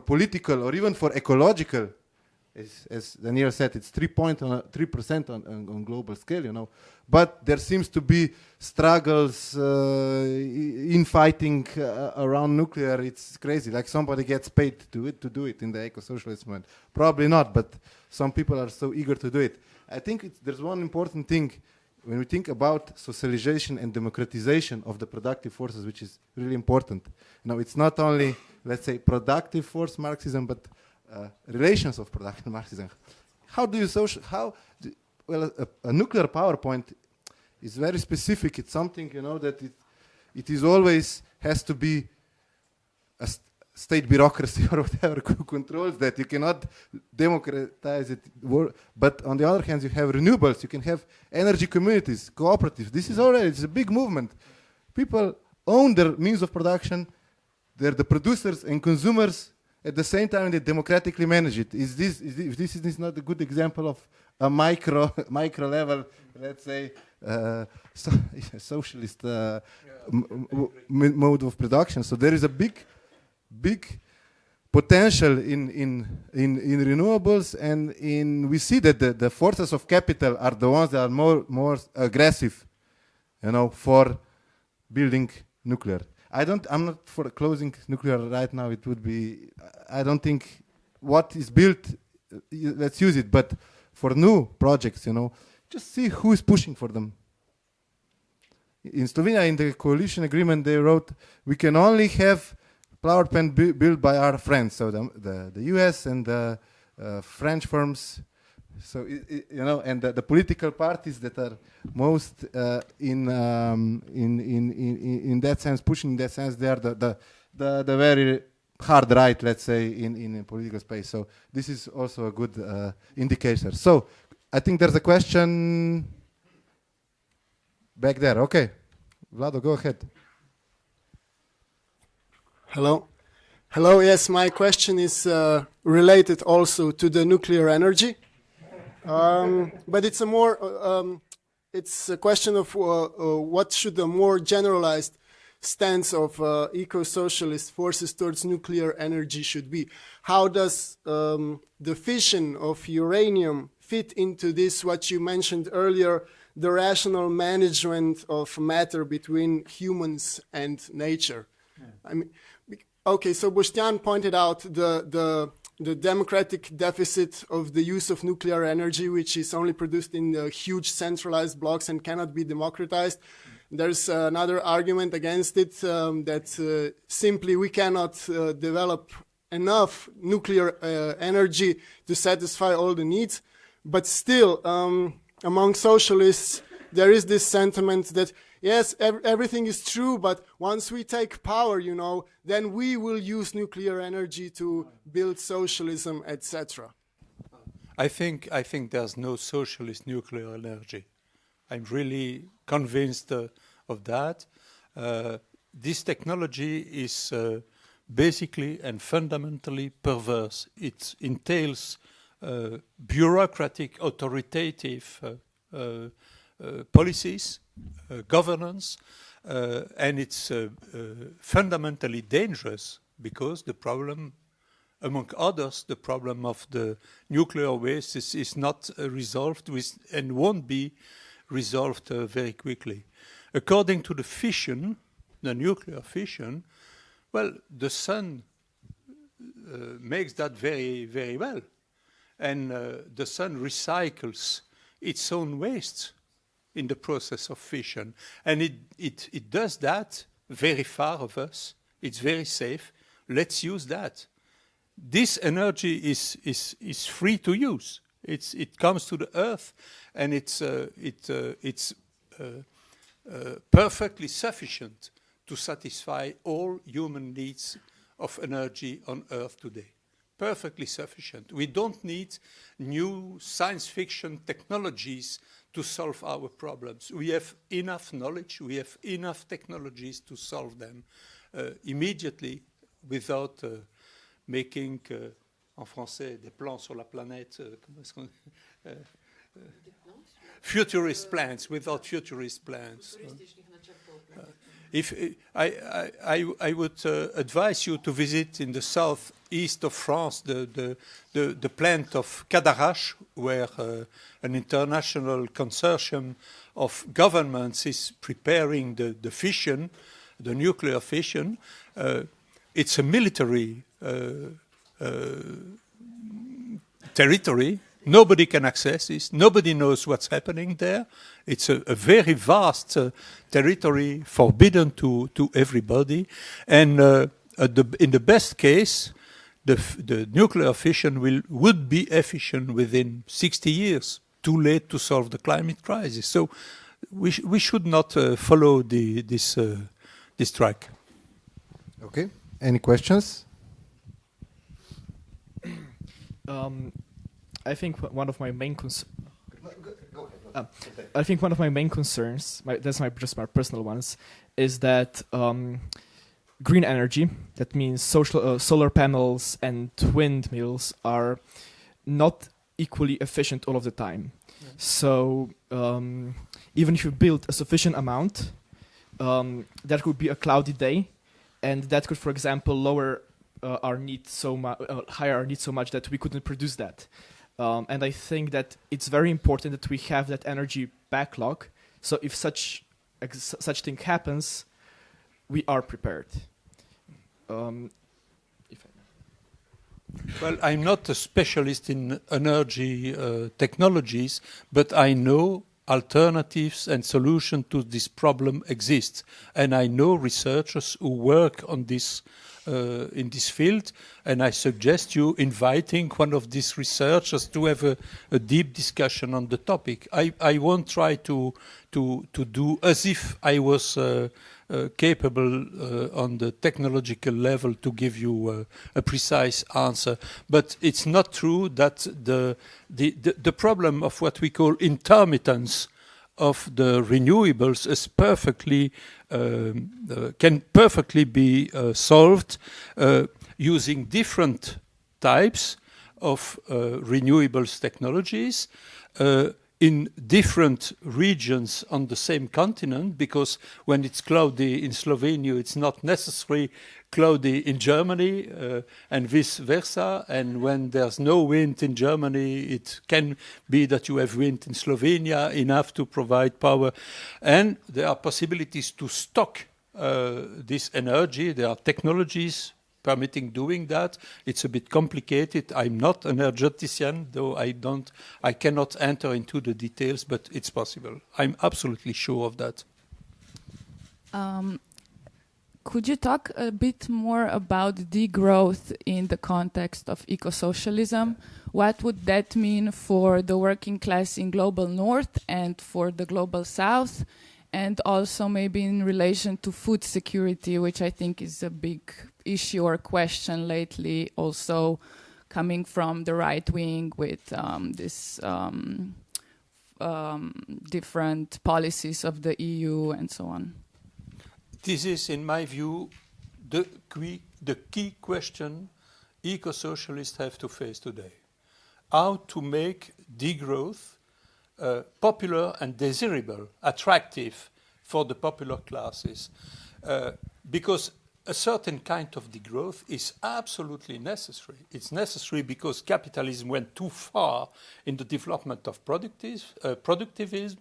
political or even for ecological. As Daniel said, it's 3% on global scale, But there seems to be struggles, infighting around nuclear. It's crazy. Like somebody gets paid to do it in the eco-socialist movement. Probably not, but some people are so eager to do it. I think there's one important thing when we think about socialization and democratization of the productive forces, which is really important. It's not only, let's say, productive force Marxism, but relations of production Marxism. A nuclear power plant is very specific. It's something, that it is always has to be a state bureaucracy or whatever controls that. You cannot democratize it. But on the other hand, you have renewables. You can have energy communities, cooperatives. This is already, it's a big movement. People own their means of production. They're the producers and consumers. At the same time, they democratically manage it. If this is not a good example of a micro level, let's say, socialist mode of production. So there is a big potential in renewables, and we see that the forces of capital are the ones that are more aggressive, for building nuclear. I'm not for closing nuclear right now. It would be, I don't think what is built, let's use it. But for new projects, just see who is pushing for them. In Slovenia, in the coalition agreement, they wrote, we can only have power plant built by our friends. So the US and the French firms. So, and the political parties that are most in that sense, pushing in that sense, they are the very hard right, let's say, in political space. So this is also a good indicator. So I think there's a question back there. Okay, Vlado, go ahead. Hello. Yes, my question is related also to the nuclear energy. But it's a more it's a question of what should a more generalized stance of eco-socialist forces towards nuclear energy should be. How does the fission of uranium fit into this, what you mentioned earlier, the rational management of matter between humans and nature? I mean, okay, so Boštjan pointed out the democratic deficit of the use of nuclear energy, which is only produced in huge centralized blocks and cannot be democratized. There's another argument against it, that simply we cannot develop enough nuclear energy to satisfy all the needs. But still, among socialists, there is this sentiment that, yes, everything is true, but once we take power, you know, then we will use nuclear energy to build socialism, etc. I think there's no socialist nuclear energy. I'm really convinced of that. This technology is basically and fundamentally perverse. It entails bureaucratic, authoritative policies, governance, and it's fundamentally dangerous because the problem, among others, the problem of the nuclear waste is not resolved with, and won't be resolved very quickly. According to the fission, the nuclear fission, well, the sun makes that very, very well. And the sun recycles its own waste in the process of fission. And it does that very far of us. It's very safe. Let's use that. This energy is free to use. It comes to the earth, and it's perfectly sufficient to satisfy all human needs of energy on earth today. Perfectly sufficient. We don't need new science fiction technologies to solve our problems. We have enough knowledge, we have enough technologies to solve them immediately without making, en français, des plans sur la planète, comment est-ce qu'on futurist plans, without futurist plans. If I would advise you to visit in the southeast of France the plant of Cadarache, where an international consortium of governments is preparing the fission, the nuclear fission. It's a military territory. Nobody can access this. Nobody knows what's happening there. It's a very vast territory, forbidden to everybody. And in the best case, the nuclear fission would be efficient within 60 years. Too late to solve the climate crisis. So we should not follow this track. Okay. Any questions? I think one of my main concerns, that's just my personal ones, is that green energy, that means solar panels and windmills, are not equally efficient all of the time. Yeah. So even if you build a sufficient amount, that could be a cloudy day, and that could, for example, lower our need so much, higher our need so much that we couldn't produce that. And I think that it's very important that we have that energy backlog. So if such thing happens, we are prepared. Well, I'm not a specialist in energy technologies, but I know alternatives and solutions to this problem exist. And I know researchers who work on this in this field, and I suggest you inviting one of these researchers to have a deep discussion on the topic. I won't try to do as if I was capable on the technological level to give you a precise answer. But it's not true that the problem of what we call intermittence of the renewables is can perfectly be solved using different types of renewables technologies in different regions on the same continent, because when it's cloudy in Slovenia, it's not necessarily cloudy in Germany, and vice versa. And when there's no wind in Germany, it can be that you have wind in Slovenia enough to provide power. And there are possibilities to stock this energy. There are technologies permitting doing that. It's a bit complicated. I'm not an energetician, though I cannot enter into the details, but it's possible. I'm absolutely sure of that. Could you talk a bit more about degrowth in the context of eco-socialism? What would that mean for the working class in global north and for the global south? And also maybe in relation to food security, which I think is a big issue or question lately, also coming from the right wing with different policies of the EU and so on. This is, in my view, the key question eco-socialists have to face today. How to make degrowth popular and desirable, attractive for the popular classes. Because a certain kind of degrowth is absolutely necessary. It's necessary because capitalism went too far in the development of productivism.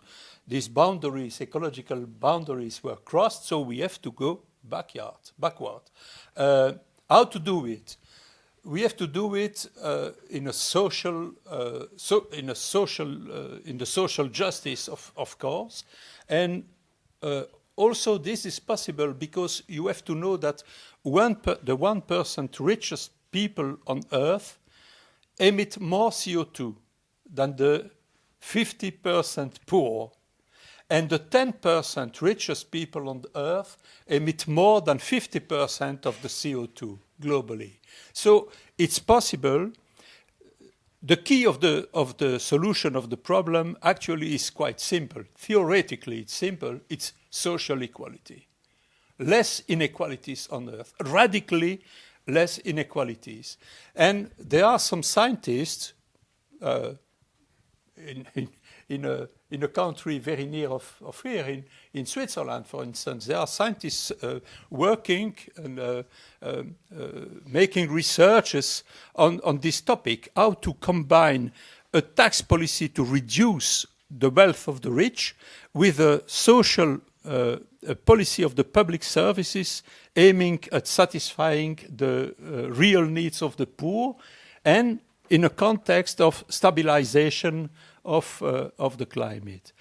These boundaries, ecological boundaries, were crossed, so we have to go backward. How to do it? We have to do it in the social justice, of course, and also this is possible because you have to know that the 1% richest people on Earth emit more CO2 than the 50% poor, and the 10% richest people on Earth emit more than 50% of the CO2 globally. So it's possible. The key of the solution of the problem actually is quite simple. Theoretically, it's simple. It's social equality. Less inequalities on Earth. Radically less inequalities. And there are some scientists in a country very near of here, in Switzerland, for instance. There are scientists working and making researches on this topic, how to combine a tax policy to reduce the wealth of the rich with a social policy of the public services aiming at satisfying the real needs of the poor, and in a context of stabilization of the climate.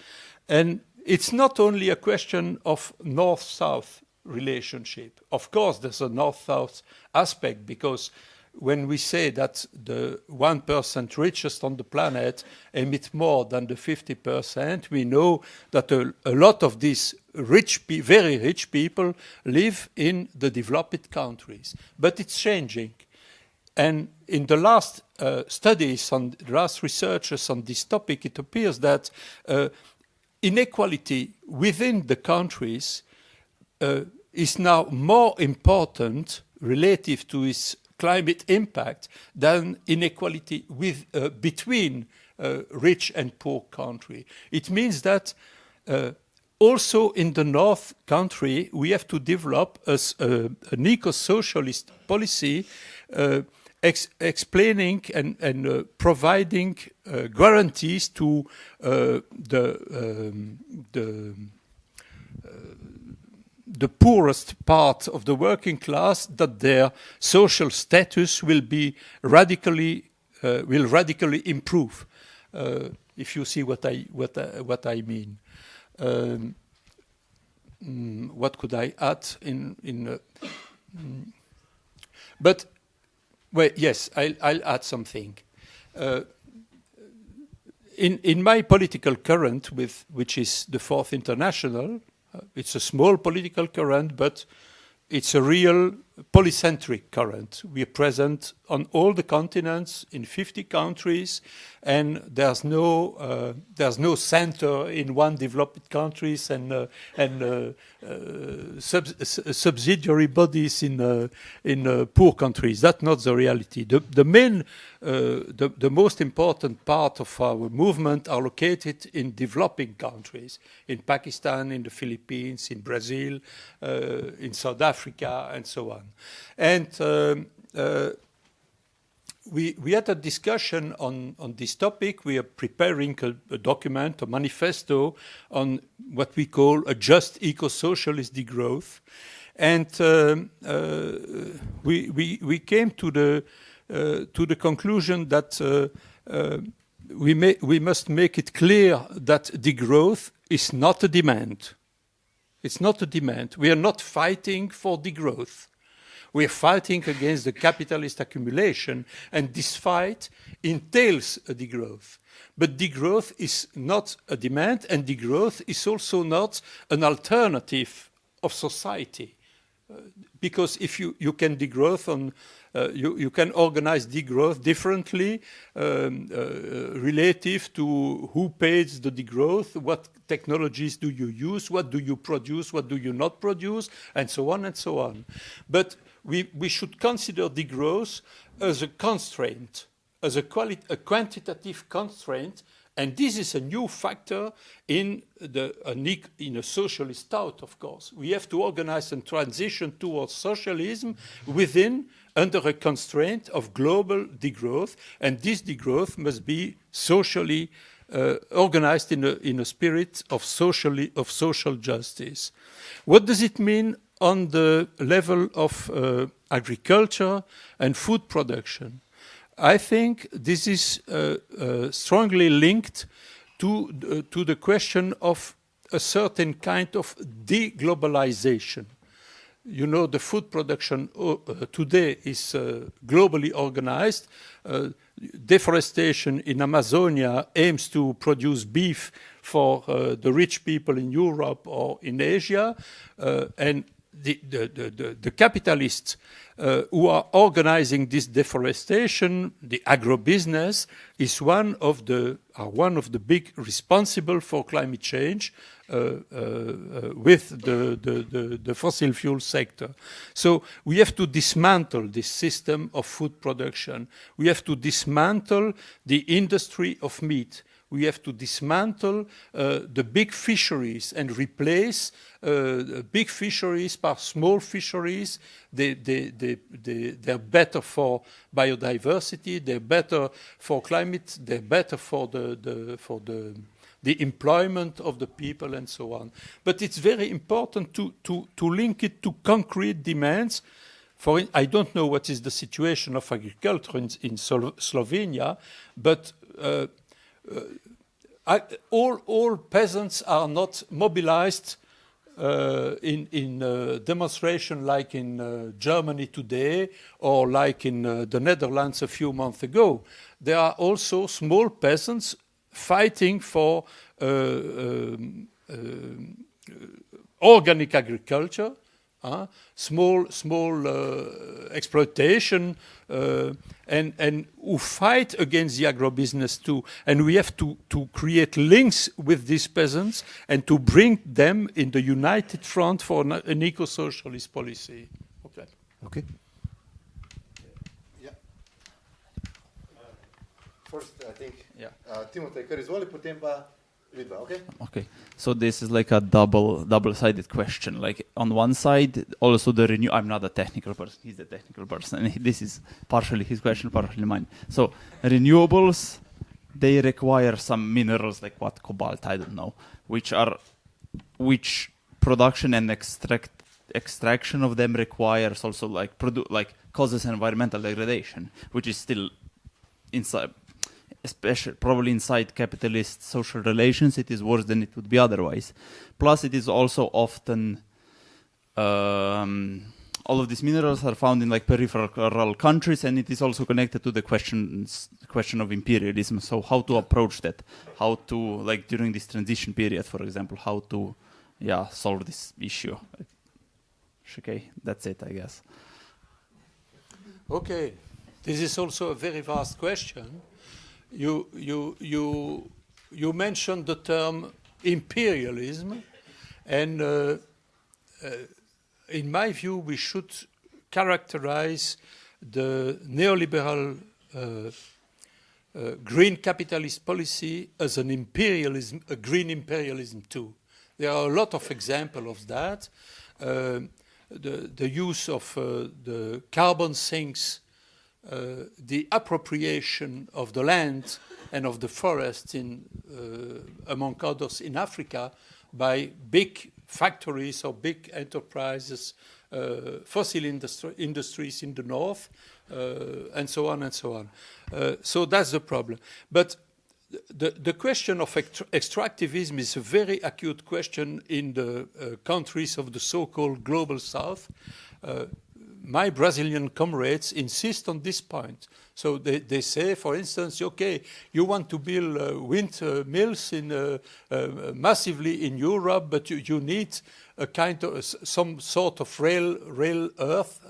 And it's not only a question of north-south relationship. Of course, there's a north-south aspect, because when we say that the 1% richest on the planet emit more than the 50%, we know that a lot of these very rich people live in the developed countries. But it's changing. And in the last studies, on the last researches on this topic, it appears that inequality within the countries is now more important relative to its climate impact than inequality between rich and poor countries. It means that also in the North country, we have to develop an eco-socialist policy explaining and providing guarantees to the poorest part of the working class, that their social status will radically improve. If you see what I mean. What could I add but well, yes, I'll add something. In my political current, which is the Fourth International, it's a small political current, but it's a real polycentric current. We are present on all the continents in 50 countries, and there's no center in one developed countries and subsidiary bodies in poor countries. That's not the reality. The most important part of our movement are located in developing countries, in Pakistan, in the Philippines, in Brazil, in South Africa, and so on. And we had a discussion on this topic. We are preparing a document, a manifesto, on what we call a just eco-socialist degrowth. And we came to the conclusion that we must make it clear that degrowth is not a demand. It's not a demand. We are not fighting for degrowth. We are fighting against the capitalist accumulation, and this fight entails a degrowth. But degrowth is not a demand, and degrowth is also not an alternative of society. Because if you can degrowth on, you can organize degrowth differently relative to who pays the degrowth, what technologies do you use, what do you produce, what do you not produce, and so on and so on. But we should consider degrowth as a constraint, as a quantitative constraint, and this is a new factor in a socialist thought, of course. We have to organize and transition towards socialism under a constraint of global degrowth, and this degrowth must be socially organized in a spirit of social justice. What does it mean on the level of agriculture and food production? I think this is strongly linked to the question of a certain kind of deglobalization. You know, the food production today is globally organized. Deforestation in Amazonia aims to produce beef for the rich people in Europe or in Asia, and the capitalists who are organizing this deforestation, the agribusiness, is one of the big responsible for climate change with the fossil fuel sector. So we have to dismantle this system of food production. We have to dismantle the industry of meat. We have to dismantle the big fisheries and replace big fisheries by small fisheries. They're better for biodiversity. They're better for climate. They're better for the employment of the people and so on. But it's very important to link it to concrete demands. I don't know what is the situation of agriculture in Slovenia, but all peasants are not mobilized in demonstration like in Germany today or like in the Netherlands a few months ago. There are also small peasants fighting for organic agriculture, small exploitation, and who fight against the agrobusiness too. And we have to create links with these peasants and to bring them in the united front for an eco-socialist policy. Okay. Yeah. First, I think, Timotej, kar izvoli, potem pa vidva, okay? Okay, so this is like a double-sided question. Like on one side, also the I'm not a technical person, he's a technical person, and this is partially his question, partially mine. So renewables, they require some minerals like what, cobalt, I don't know, which production and extraction of them requires also like causes environmental degradation, which is still inside. Especially probably inside capitalist social relations, it is worse than it would be otherwise. Plus, it is also often all of these minerals are found in like peripheral countries, and it is also connected to the question of imperialism. So, how to approach that? How to like during this transition period, for example, how to solve this issue? Okay, that's it, I guess. Okay, this is also a very vast question. You mentioned the term imperialism, and in my view, we should characterize the neoliberal green capitalist policy as an imperialism, a green imperialism too. There are a lot of examples of that. The use of the carbon sinks, the appropriation of the land and of the forest in, among others, in Africa by big factories or big enterprises, fossil industries in the north, and so on and so on. So that's the problem. But the question of extractivism is a very acute question in the countries of the so-called global south. My Brazilian comrades insist on this point. So they say, for instance, okay, you want to build windmills massively in Europe, but you need a kind of some sort of rare earth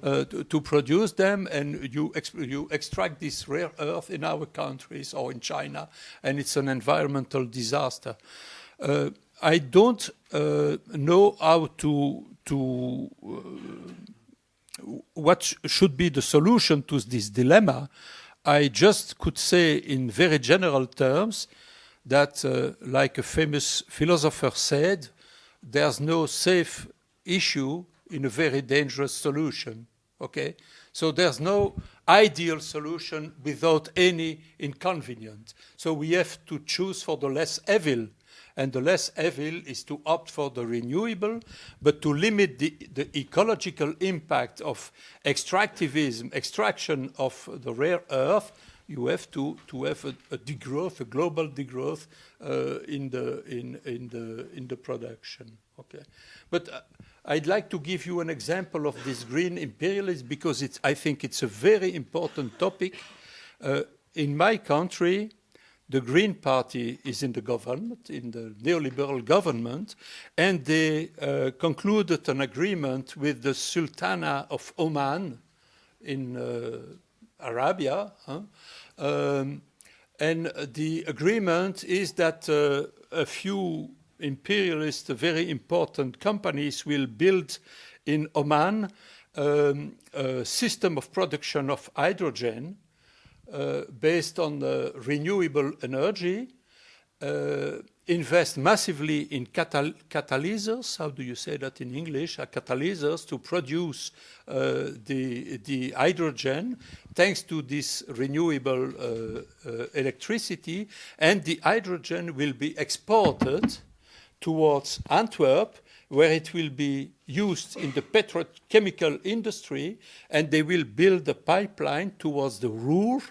to produce them, and you extract this rare earth in our countries or in China, and it's an environmental disaster. I don't know how what should be the solution to this dilemma. I just could say in very general terms that, like a famous philosopher said, there's no safe issue in a very dangerous solution. Okay? So there's no ideal solution without any inconvenience. So we have to choose for the less evil. And the less evil is to opt for the renewable, but to limit the ecological impact of extractivism, extraction of the rare earth. You have to have a degrowth, a global degrowth in the production. Okay, but I'd like to give you an example of this green imperialism because I think it's a very important topic. In my country, the Green Party is in the government, in the neoliberal government, and they concluded an agreement with the Sultana of Oman in Arabia. And the agreement is that a few imperialist, very important companies will build in Oman a system of production of hydrogen based on renewable energy, invest massively in catalyzers, how do you say that in English, catalyzers to produce the hydrogen thanks to this renewable electricity, and the hydrogen will be exported towards Antwerp, where it will be used in the petrochemical industry, and they will build a pipeline towards the Ruhr,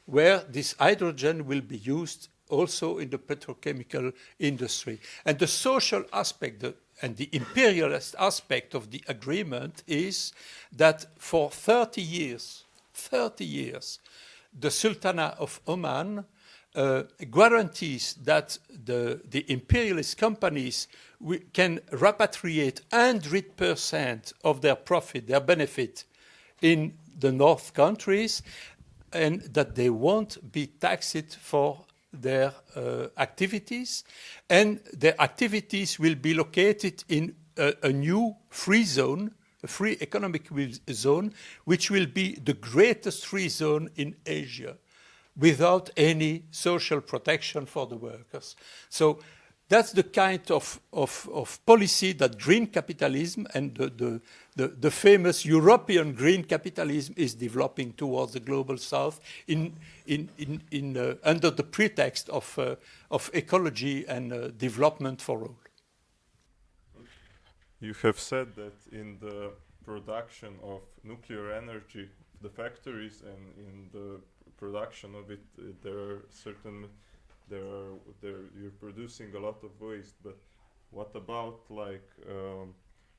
where this hydrogen will be used also in the petrochemical industry. And the social aspect and the imperialist aspect of the agreement is that for 30 years, the Sultana of Oman guarantees that the imperialist companies can repatriate 100% of their profit, their benefit in the North countries, and that they won't be taxed for their activities, and their activities will be located in a new free zone, a free economic zone, which will be the greatest free zone in Asia, without any social protection for the workers. So that's the kind of policy that green capitalism and the famous European green capitalism is developing towards the global south under the pretext of ecology and development for all. You have said that in the production of nuclear energy, the factories, and in the production of it, you're producing a lot of waste. But what about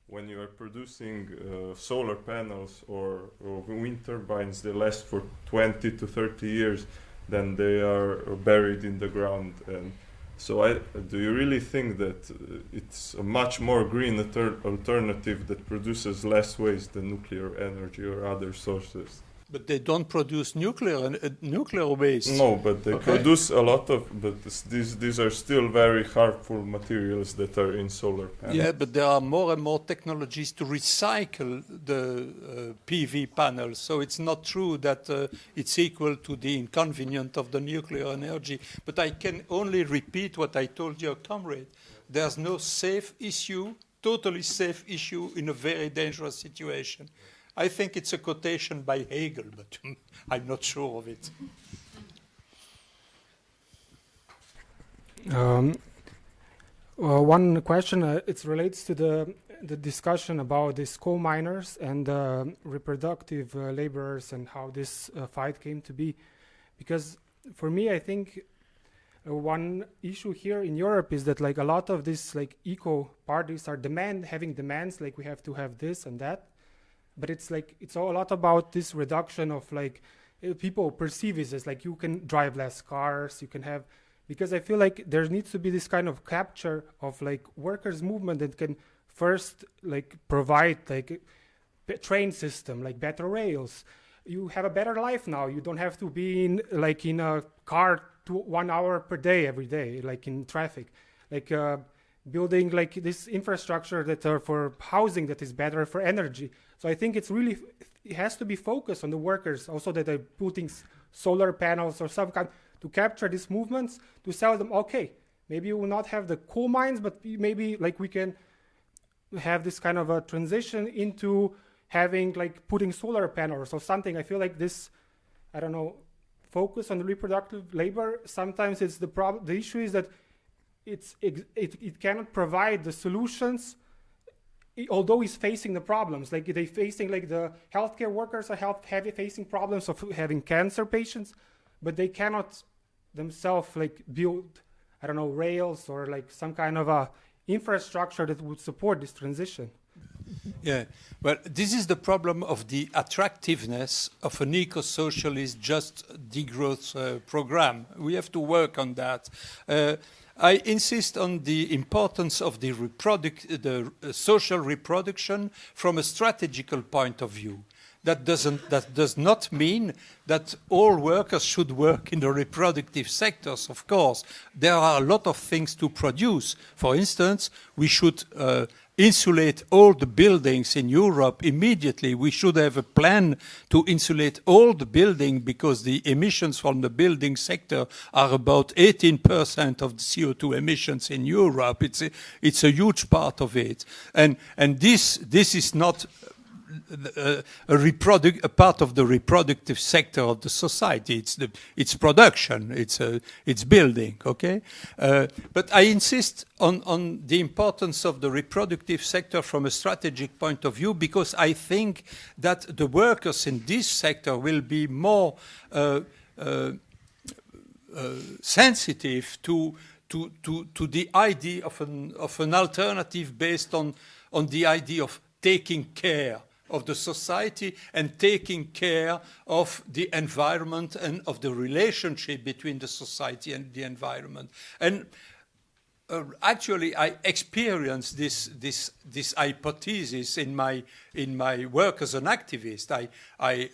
when you are producing solar panels or wind turbines? They last for 20 to 30 years, then they are buried in the ground, and So do you really think that it's a much more green alternative that produces less waste than nuclear energy or other sources? But they don't produce nuclear waste. No, but they produce a lot of. But these are still very harmful materials that are in solar panels. Yeah, but there are more and more technologies to recycle the PV panels. So it's not true that it's equal to the inconvenience of the nuclear energy. But I can only repeat what I told your comrade. There's no safe issue, totally safe issue in a very dangerous situation. I think it's a quotation by Hegel, but I'm not sure of it. One question, it relates to the discussion about these coal miners and reproductive laborers and how this fight came to be. Because for me, I think one issue here in Europe is that like a lot of these like eco parties are having demands, like we have to have this and that. But it's like it's all a lot about this reduction of like people perceive it as like you can drive less cars, you can have, because I feel like there needs to be this kind of capture of like workers' movement that can first like provide like a train system, like better rails. You have a better life now. You don't have to be in a car 1 hour per day every day, like in traffic, like building like this infrastructure that are for housing that is better for energy. So I think it has to be focused on the workers also that are putting solar panels or some kind to capture these movements, to sell them, okay, maybe we will not have the coal mines, but maybe like we can have this kind of a transition into having like putting solar panels or something. I feel like this, I don't know, focus on the reproductive labor, sometimes it's the problem. The issue is that it cannot provide the solutions, although it's facing the problems. Like they facing, like the healthcare workers are facing problems of having cancer patients, but they cannot themselves like build, I don't know, rails or like some kind of a infrastructure that would support this transition. Yeah, well, this is the problem of the attractiveness of an eco-socialist just degrowth program. We have to work on that. I insist on the importance of the social reproduction from a strategical point of view. That does not mean that all workers should work in the reproductive sectors, of course. There are a lot of things to produce. For instance, we should insulate all the buildings in Europe immediately. We should have a plan to insulate all the building because the emissions from the building sector are about 18% of the CO2 emissions in Europe. It's a huge part of it. And this is not a part of the reproductive sector of the society. It's production. It's building. Okay, but I insist on the importance of the reproductive sector from a strategic point of view, because I think that the workers in this sector will be more sensitive to the idea of an alternative based on the idea of taking care of the society and taking care of the environment and of the relationship between the society and the environment. And actually, I experienced this hypothesis in my work as an activist. I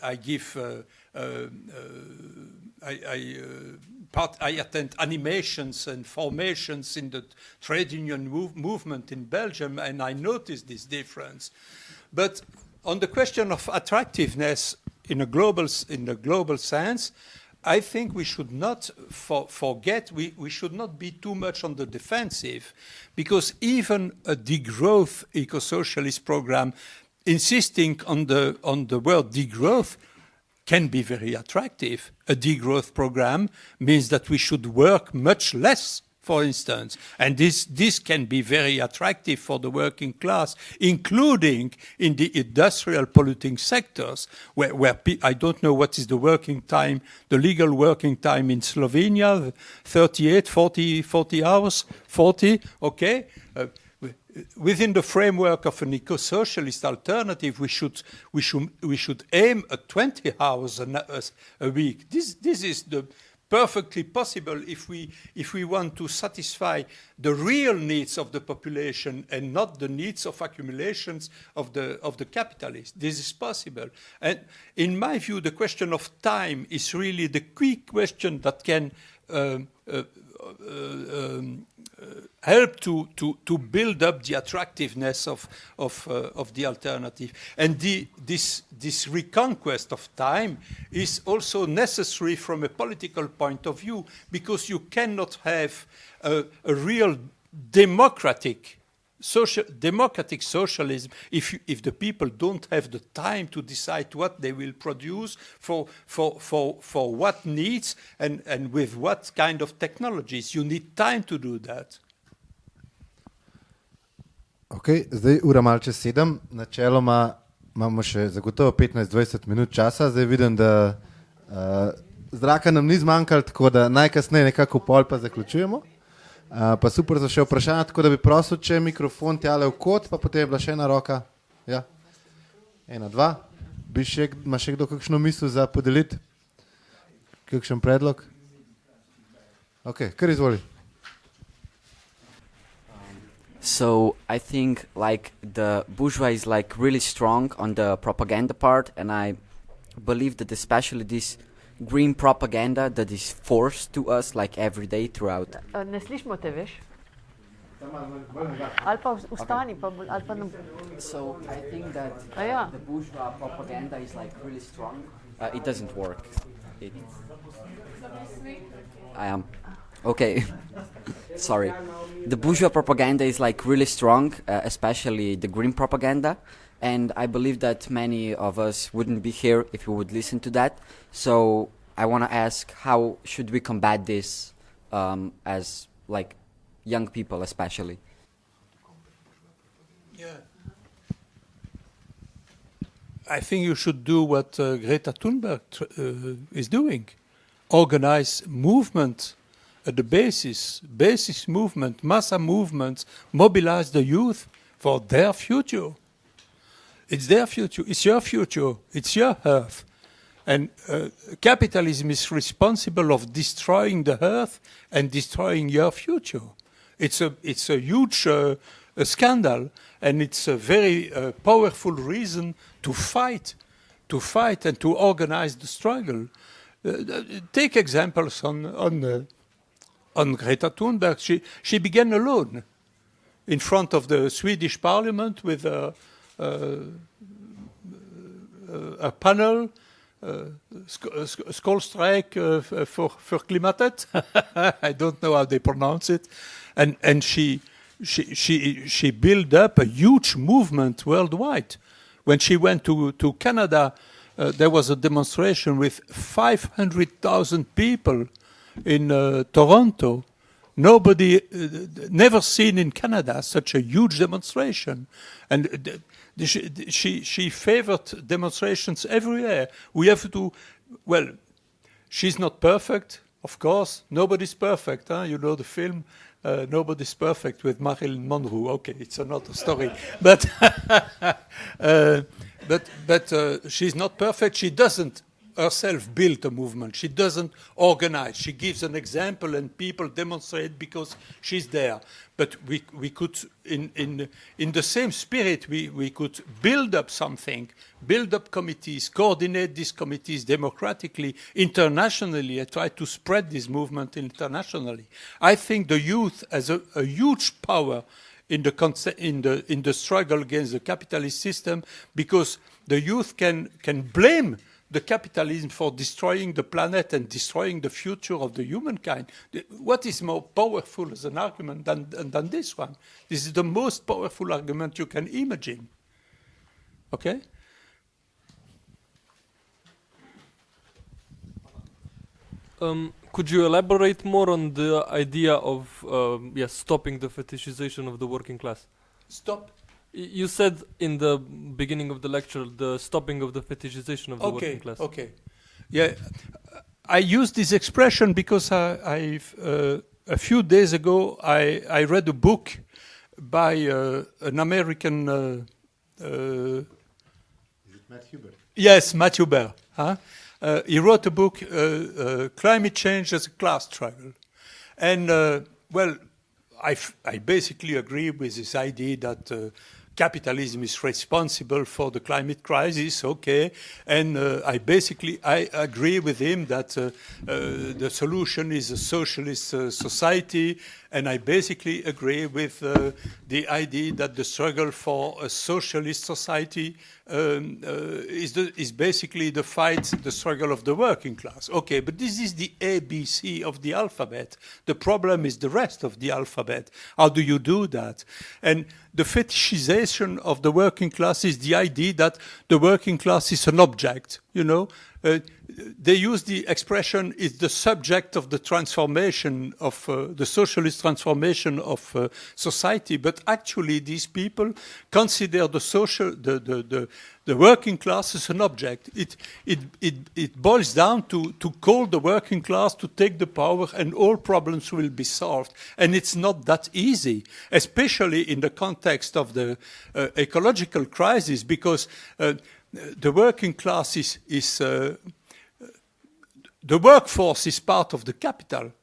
attend animations and formations in the trade union movement in Belgium, and I noticed this difference. But on the question of attractiveness in the global sense, I think we should not forget, we should not be too much on the defensive, because even a degrowth eco-socialist program insisting on the word degrowth can be very attractive. A degrowth program means that we should work much less, for instance, and this can be very attractive for the working class, including in the industrial polluting sectors, where I don't know what is the working time, the legal working time in Slovenia, 38, 40 hours, 40, okay. Within the framework of an eco-socialist alternative, we should aim at 20 hours a week. This is the perfectly possible if we want to satisfy the real needs of the population and not the needs of accumulations of the capitalists. This is possible. And in my view, the question of time is really the key question that can help to build up the attractiveness of the alternative. And this reconquest of time is also necessary from a political point of view, because you cannot have a real democratic socialism if the people don't have the time to decide what they will produce for what needs and with what kind of technologies. You need time to do that. Ok, zdaj ura malo čez 7, načeloma imamo še zagotovo 15-20 minut časa, zdaj vidim, da zraka nam ni zmanjkalo, tako da najkasneje nekako pol pa zaključujemo. Pa super za še vprašanje, tako da bi prosil, če mikrofon tjale v kot, pa potem je bila še ena roka. Ja. 1, 2. Ima še kdo kakšno misel za podeliti? Kakšen predlog? Ok, kar izvoli. So I think like the bourgeois is like really strong on the propaganda part, and I believe that especially this green propaganda that is forced to us like every day throughout. Ne slišimo te, veš? Ali pa ustani, pa ali pa nam... So I think that the bourgeois propaganda is like really strong. It doesn't work. I am. Okay. Sorry. The bourgeois propaganda is like really strong, especially the green propaganda. And I believe that many of us wouldn't be here if we would listen to that. So I want to ask, how should we combat this as like young people especially? Yeah. I think you should do what Greta Thunberg is doing. Organize movement at the basis movement, massa movements, mobilize the youth for their future. It's their future, it's your future, it's your earth. And capitalism is responsible of destroying the earth and destroying your future. It's a huge scandal, and it's a very powerful reason to fight and to organize the struggle. Take examples on Greta Thunberg. She began alone in front of the Swedish Parliament with a panel, Skolstrijk for Klimatet. I don't know how they pronounce it, and she built up a huge movement worldwide. When she went to Canada, there was a demonstration with 500,000 people in Toronto. Nobody, never seen in Canada such a huge demonstration, and she favored demonstrations everywhere. We have to, well, she's not perfect, of course. Nobody's perfect, huh? You know the film, Nobody's Perfect with Marilyn Monroe. Okay, it's another story, but she's not perfect. She doesn't herself build a movement. She doesn't organize. She gives an example, and people demonstrate because she's there. But we could, in the same spirit, we could build up something, build up committees, coordinate these committees democratically, internationally, and try to spread this movement internationally. I think the youth has a huge power in the struggle against the capitalist system, because the youth can blame the capitalism for destroying the planet and destroying the future of the humankind. What is more powerful as an argument than this one? This is the most powerful argument you can imagine. Okay? Could you elaborate more on the idea of stopping the fetishization of the working class? Stop? You said in the beginning of the lecture the stopping of the fetishization of the working class. Okay. Yeah, I use this expression because a few days ago I read a book by an American. Is it Matt Huber? Yes, Matt Huber. Huh? He wrote a book, Climate Change as a Class Struggle. And, well, I basically agree with this idea that capitalism is responsible for the climate crisis, okay, and I agree with him that the solution is a socialist society, and I basically agree with the idea that the struggle for a socialist society is basically the struggle of the working class. Okay, but this is the ABC of the alphabet. The problem is the rest of the alphabet. How do you do that? And the fetishization of the working class is the idea that the working class is an object, you know. They use the expression is the subject of the transformation of the socialist transformation of society, but actually these people consider the working class as an object. It boils down to call the working class to take the power and all problems will be solved. And it's not that easy, especially in the context of the ecological crisis, because the working class the workforce is part of the capital.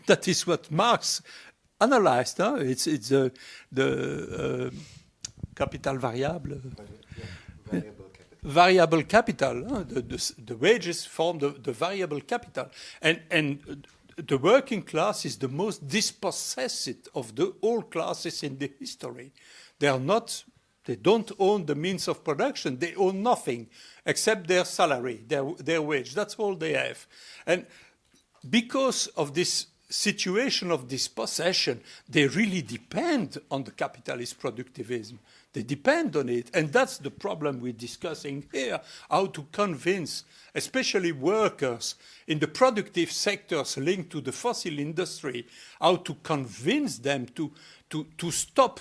That is what Marx analyzed. Huh? It's the capital variable. Variable capital. Huh? The wages form the variable capital. And the working class is the most dispossessed of all classes in the history. They don't own the means of production. They own nothing except their salary, their wage. That's all they have. And because of this situation of dispossession, they really depend on the capitalist productivism. They depend on it. And that's the problem we're discussing here, how to convince, especially workers in the productive sectors linked to the fossil industry, how to convince them to stop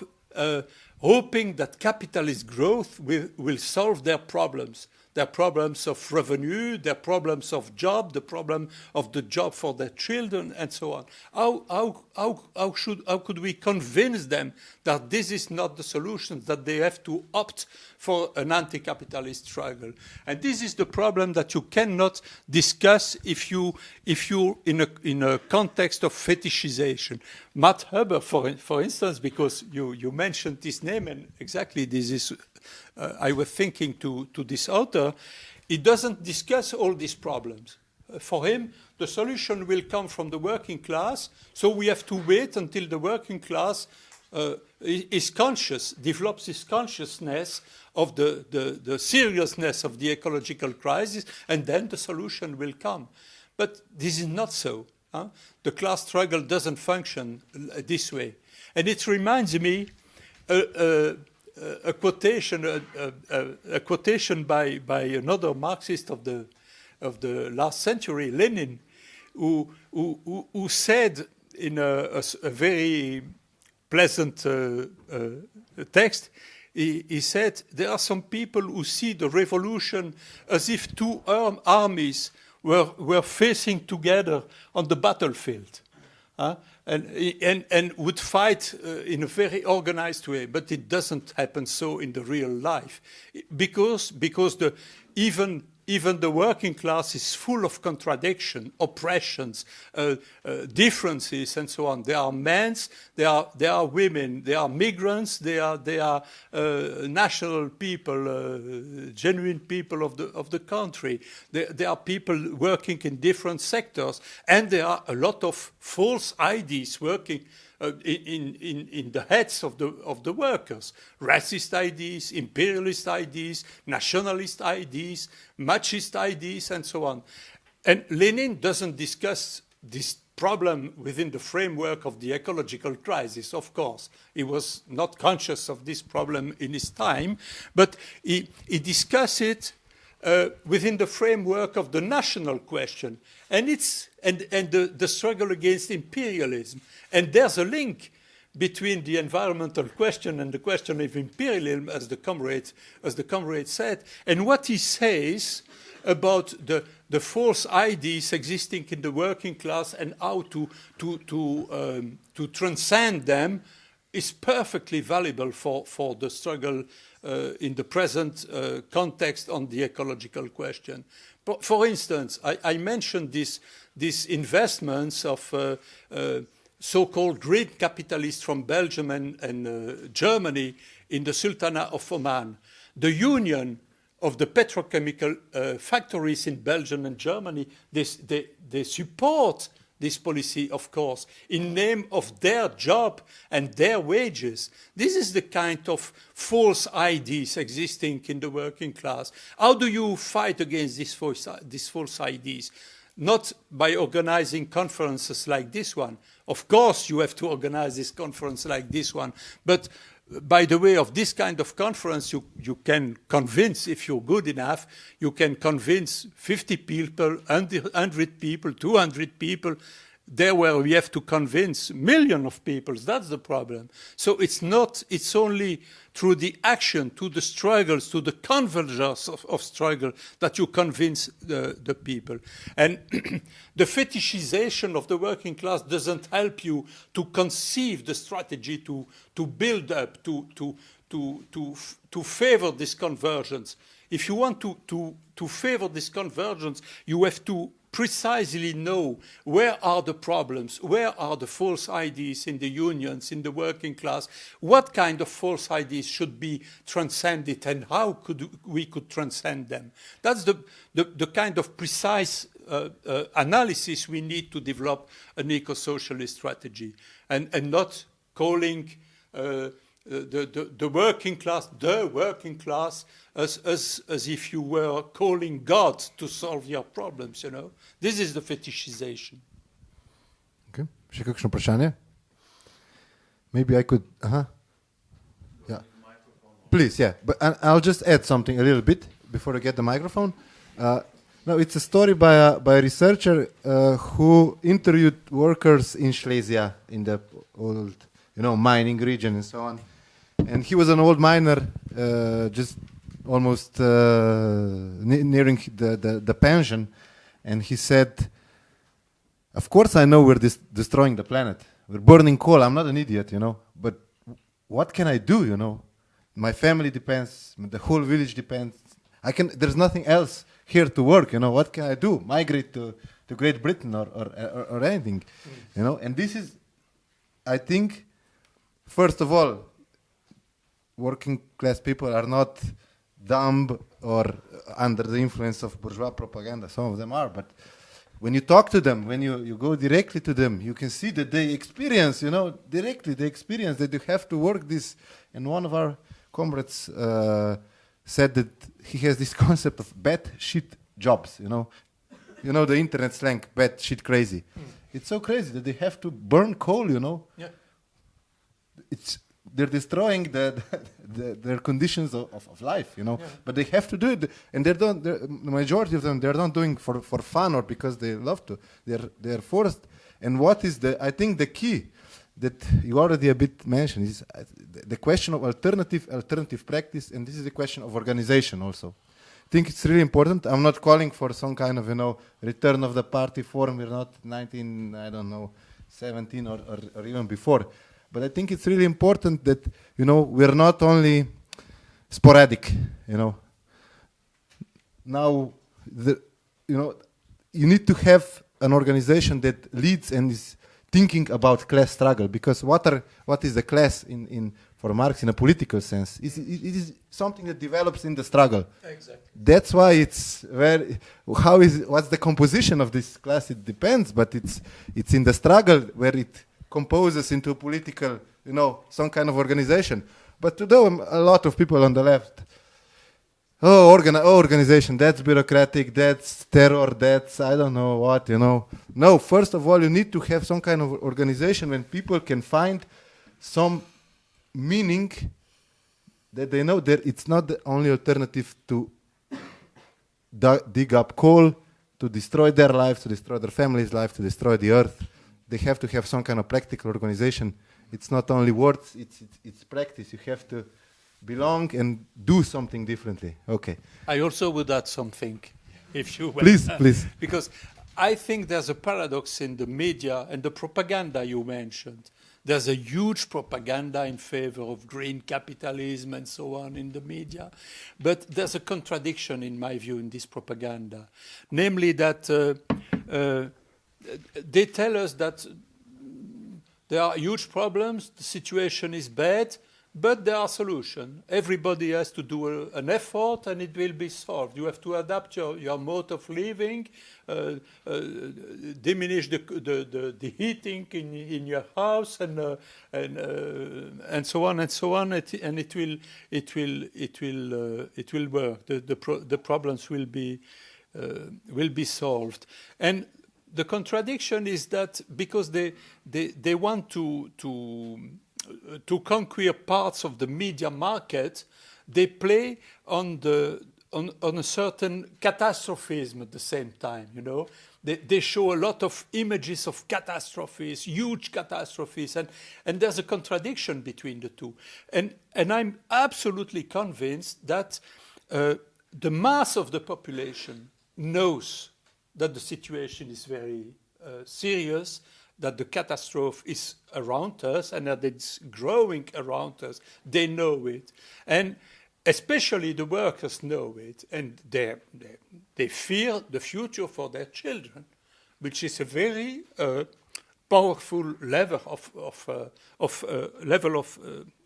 hoping that capitalist growth will solve their problems of revenue, their problems of job, the problem of the job for their children, and so on. How could we convince them that this is not the solution, that they have to opt for an anti-capitalist struggle? And this is the problem that you cannot discuss if you're in a context of fetishization. Matt Huber, for instance, because you mentioned this name, and exactly this is. I was thinking to this author, he doesn't discuss all these problems. For him, the solution will come from the working class, so we have to wait until the working class is conscious, develops his consciousness of the seriousness of the ecological crisis, and then the solution will come. But this is not so. Huh? The class struggle doesn't function this way. And it reminds me a quotation by another Marxist of the last century, Lenin, who said in a very pleasant text, he said, there are some people who see the revolution as if two armies were facing together on the battlefield. And would fight in a very organized way, but it doesn't happen so in the real life, because even the working class is full of contradiction, oppressions, differences, and so on. There are men, there are women, there are migrants, there are national people, genuine people of the country. There are people working in different sectors, and there are a lot of false ideas working in the heads of the workers. Racist ideas, imperialist ideas, nationalist ideas, machist ideas, and so on. And Lenin doesn't discuss this problem within the framework of the ecological crisis, of course. He was not conscious of this problem in his time, but he discussed it within the framework of the national question, and the struggle against imperialism. And there's a link between the environmental question and the question of imperialism, as the comrade said. And what he says about the false ideas existing in the working class and how to transcend them is perfectly valuable for the struggle in the present context on the ecological question. For instance, I mentioned these investments of so-called green capitalists from Belgium and Germany in the Sultanate of Oman. The union of the petrochemical factories in Belgium and Germany, they support this policy, of course, in name of their job and their wages. This is the kind of false ideas existing in the working class. How do you fight against these false ideas? Not by organizing conferences like this one. Of course, you have to organize this conference like this one, but by the way of this kind of conference, you can convince, if you're good enough, you can convince 50 people, 100 people, 200 people. There where we have to convince millions of people, that's the problem. So it's only through the action, to the struggles, to the convergence of struggle that you convince the people. And the fetishization of the working class doesn't help you to conceive the strategy to build up, to favor this convergence. If you want to favor this convergence, you have to precisely know where are the problems, where are the false ideas in the unions, in the working class, what kind of false ideas should be transcended and how we could transcend them. That's the kind of precise analysis we need to develop an eco-socialist strategy, and not calling the working class as if you were calling God to solve your problems, you know. This is the fetishization. Okay. Še kakšno vprašanje? Maybe I could, yeah. Please, yeah. But I'll just add something a little bit before I get the microphone. No, it's a story by a researcher who interviewed workers in Silesia, in the old, mining region and so on. And he was an old miner, just almost nearing the pension. And he said, of course I know we're destroying the planet. We're burning coal. I'm not an idiot, But what can I do, My family depends. The whole village depends. There's nothing else here to work, What can I do? Migrate to Great Britain or anything, And this is, I think, first of all, working class people are not dumb or under the influence of bourgeois propaganda. Some of them are, but when you talk to them, when you go directly to them, you can see that they experience, directly they experience that you have to work this. And one of our comrades said that he has this concept of bad shit jobs, the internet slang, bad shit crazy. It's so crazy that they have to burn coal, Yeah. They're destroying their conditions of life, Yeah. But they have to do it, and the majority of them, they're not doing for fun or because they love to. They're forced. And what is I think the key that you already a bit mentioned is the question of alternative practice, and this is the question of organization also. I think it's really important. I'm not calling for some kind of return of the party form. We're not 17 or even before. But I think it's really important that, we're not only sporadic, Now, you need to have an organization that leads and is thinking about class struggle, because what is the class for Marx in a political sense? It is something that develops in the struggle. Exactly. That's why what's the composition of this class? It depends, but it's in the struggle where it composes into a political, some kind of organization. But today, a lot of people on the left, organization, that's bureaucratic, that's terror, that's I don't know what, No, first of all, you need to have some kind of organization when people can find some meaning that they know that it's not the only alternative to dig up coal, to destroy their lives, to destroy their family's life, to destroy the earth. They have to have some kind of practical organization. It's not only words, it's practice. You have to belong and do something differently. Okay. I also would add something, if you will. Please. Because I think there's a paradox in the media and the propaganda you mentioned. There's a huge propaganda in favor of green capitalism and so on in the media. But there's a contradiction, in my view, in this propaganda. Namely that they tell us that there are huge problems, the situation is bad, but there are solutions. Everybody has to do an effort and it will be solved. You have to adapt your mode of living, diminish the heating in your house and so on and so on, and it will work. The problems will be solved. And the contradiction is that because they want to conquer parts of the media market, they play on a certain catastrophism at the same time. You know, they show a lot of images of catastrophes, huge catastrophes, and there's a contradiction between the two. And I'm absolutely convinced that the mass of the population knows that the situation is very serious, that the catastrophe is around us and that it's growing around us. They know it. And especially the workers know it. And they fear the future for their children, which is a very powerful level of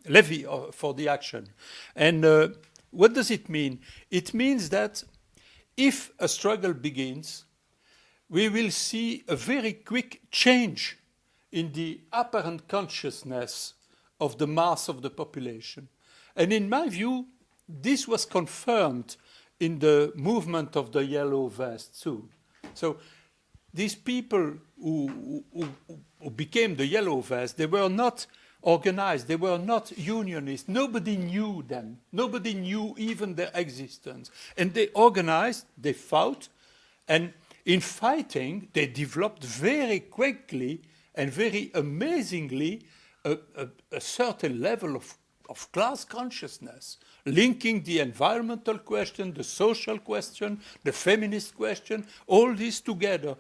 levy for the action. And what does it mean? It means that if a struggle begins, we will see a very quick change in the apparent consciousness of the mass of the population. And in my view, this was confirmed in the movement of the Yellow Vest too. So these people who became the Yellow Vest, they were not organized, they were not unionists. Nobody knew them. Nobody knew even their existence. And they organized, they fought, and in fighting, they developed very quickly and very amazingly a certain level of class consciousness, linking the environmental question, the social question, the feminist question, all this together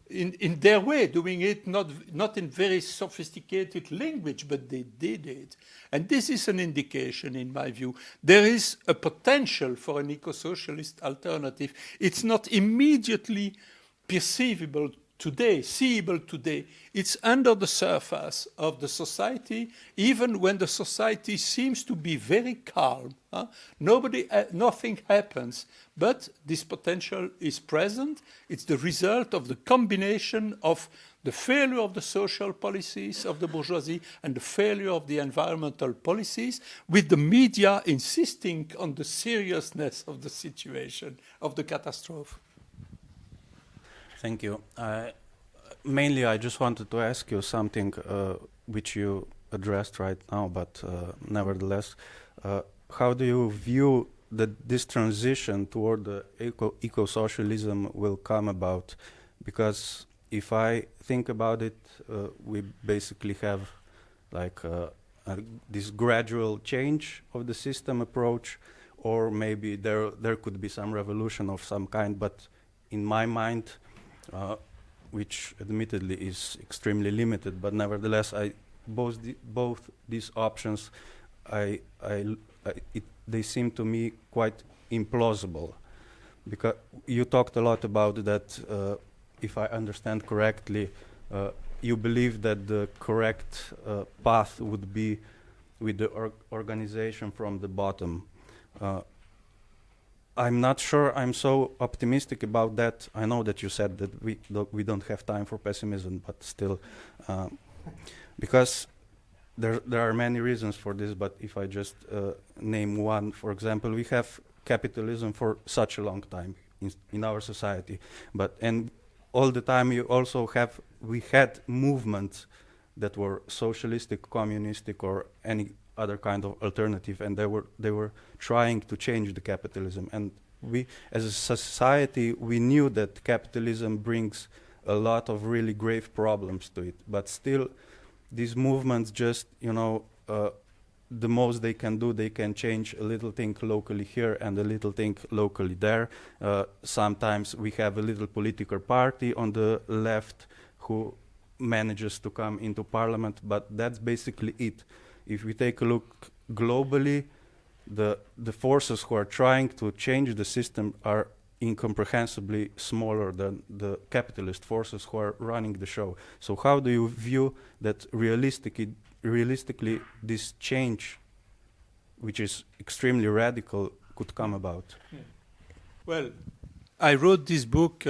in their way, doing it not in very sophisticated language, but they did it. And this is an indication, in my view. There is a potential for an eco-socialist alternative. It's not immediately perceivable today, seeable today. It's under the surface of the society, even when the society seems to be very calm. Nothing happens, but this potential is present. It's the result of the combination of the failure of the social policies of the bourgeoisie and the failure of the environmental policies, with the media insisting on the seriousness of the situation, of the catastrophe. Thank you. Mainly, I just wanted to ask you something which you addressed right now, but nevertheless, how do you view that this transition toward the eco-socialism will come about? Because if I think about it, we basically have like this gradual change of the system approach, or maybe there could be some revolution of some kind, but in my mind, which admittedly is extremely limited, but nevertheless, both these options, they seem to me quite implausible. Because you talked a lot about that, if I understand correctly, you believe that the correct path would be with the organization from the bottom. I'm not sure I'm so optimistic about that. I know that you said that we don't have time for pessimism, but still, because there are many reasons for this, but if I just name one, for example, we have capitalism for such a long time in our society, and all the time we had movements that were socialistic, communistic, or any other kind of alternative, and they were trying to change the capitalism. And we, as a society, we knew that capitalism brings a lot of really grave problems to it. But still, these movements just, the most they can do, they can change a little thing locally here and a little thing locally there. Sometimes we have a little political party on the left who manages to come into parliament, but that's basically it. If we take a look globally, the forces who are trying to change the system are incomprehensibly smaller than the capitalist forces who are running the show. So how do you view that realistically this change, which is extremely radical, could come about? Yeah. Well, I wrote this book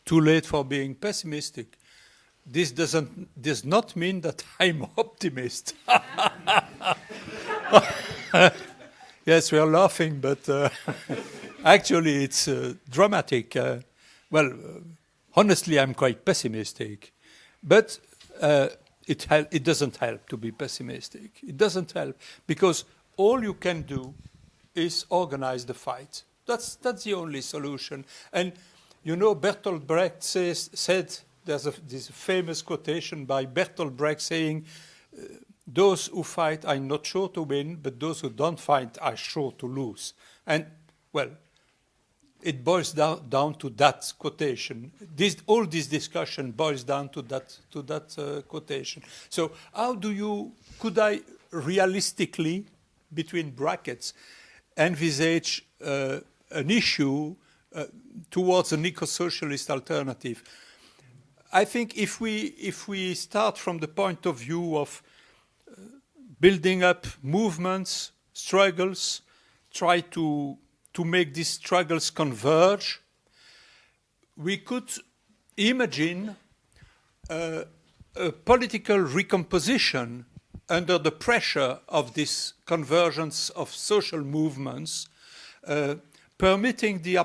too late for being pessimistic. This does not mean that I'm optimist. Yes, we are laughing, but actually it's dramatic. Honestly, I'm quite pessimistic. But it doesn't help to be pessimistic. It doesn't help, because all you can do is organize the fight. That's the only solution. And you know, Bertolt Brecht said, there's this famous quotation by Bertolt Brecht saying, those who fight are not sure to win, but those who don't fight are sure to lose. And, well, it boils down to that quotation. All this discussion boils down to that quotation. So how could I realistically, between brackets, envisage an issue towards an eco-socialist alternative? I think if we start from the point of view of building up movements, struggles, try to make these struggles converge, we could imagine a political recomposition under the pressure of this convergence of social movements, permitting the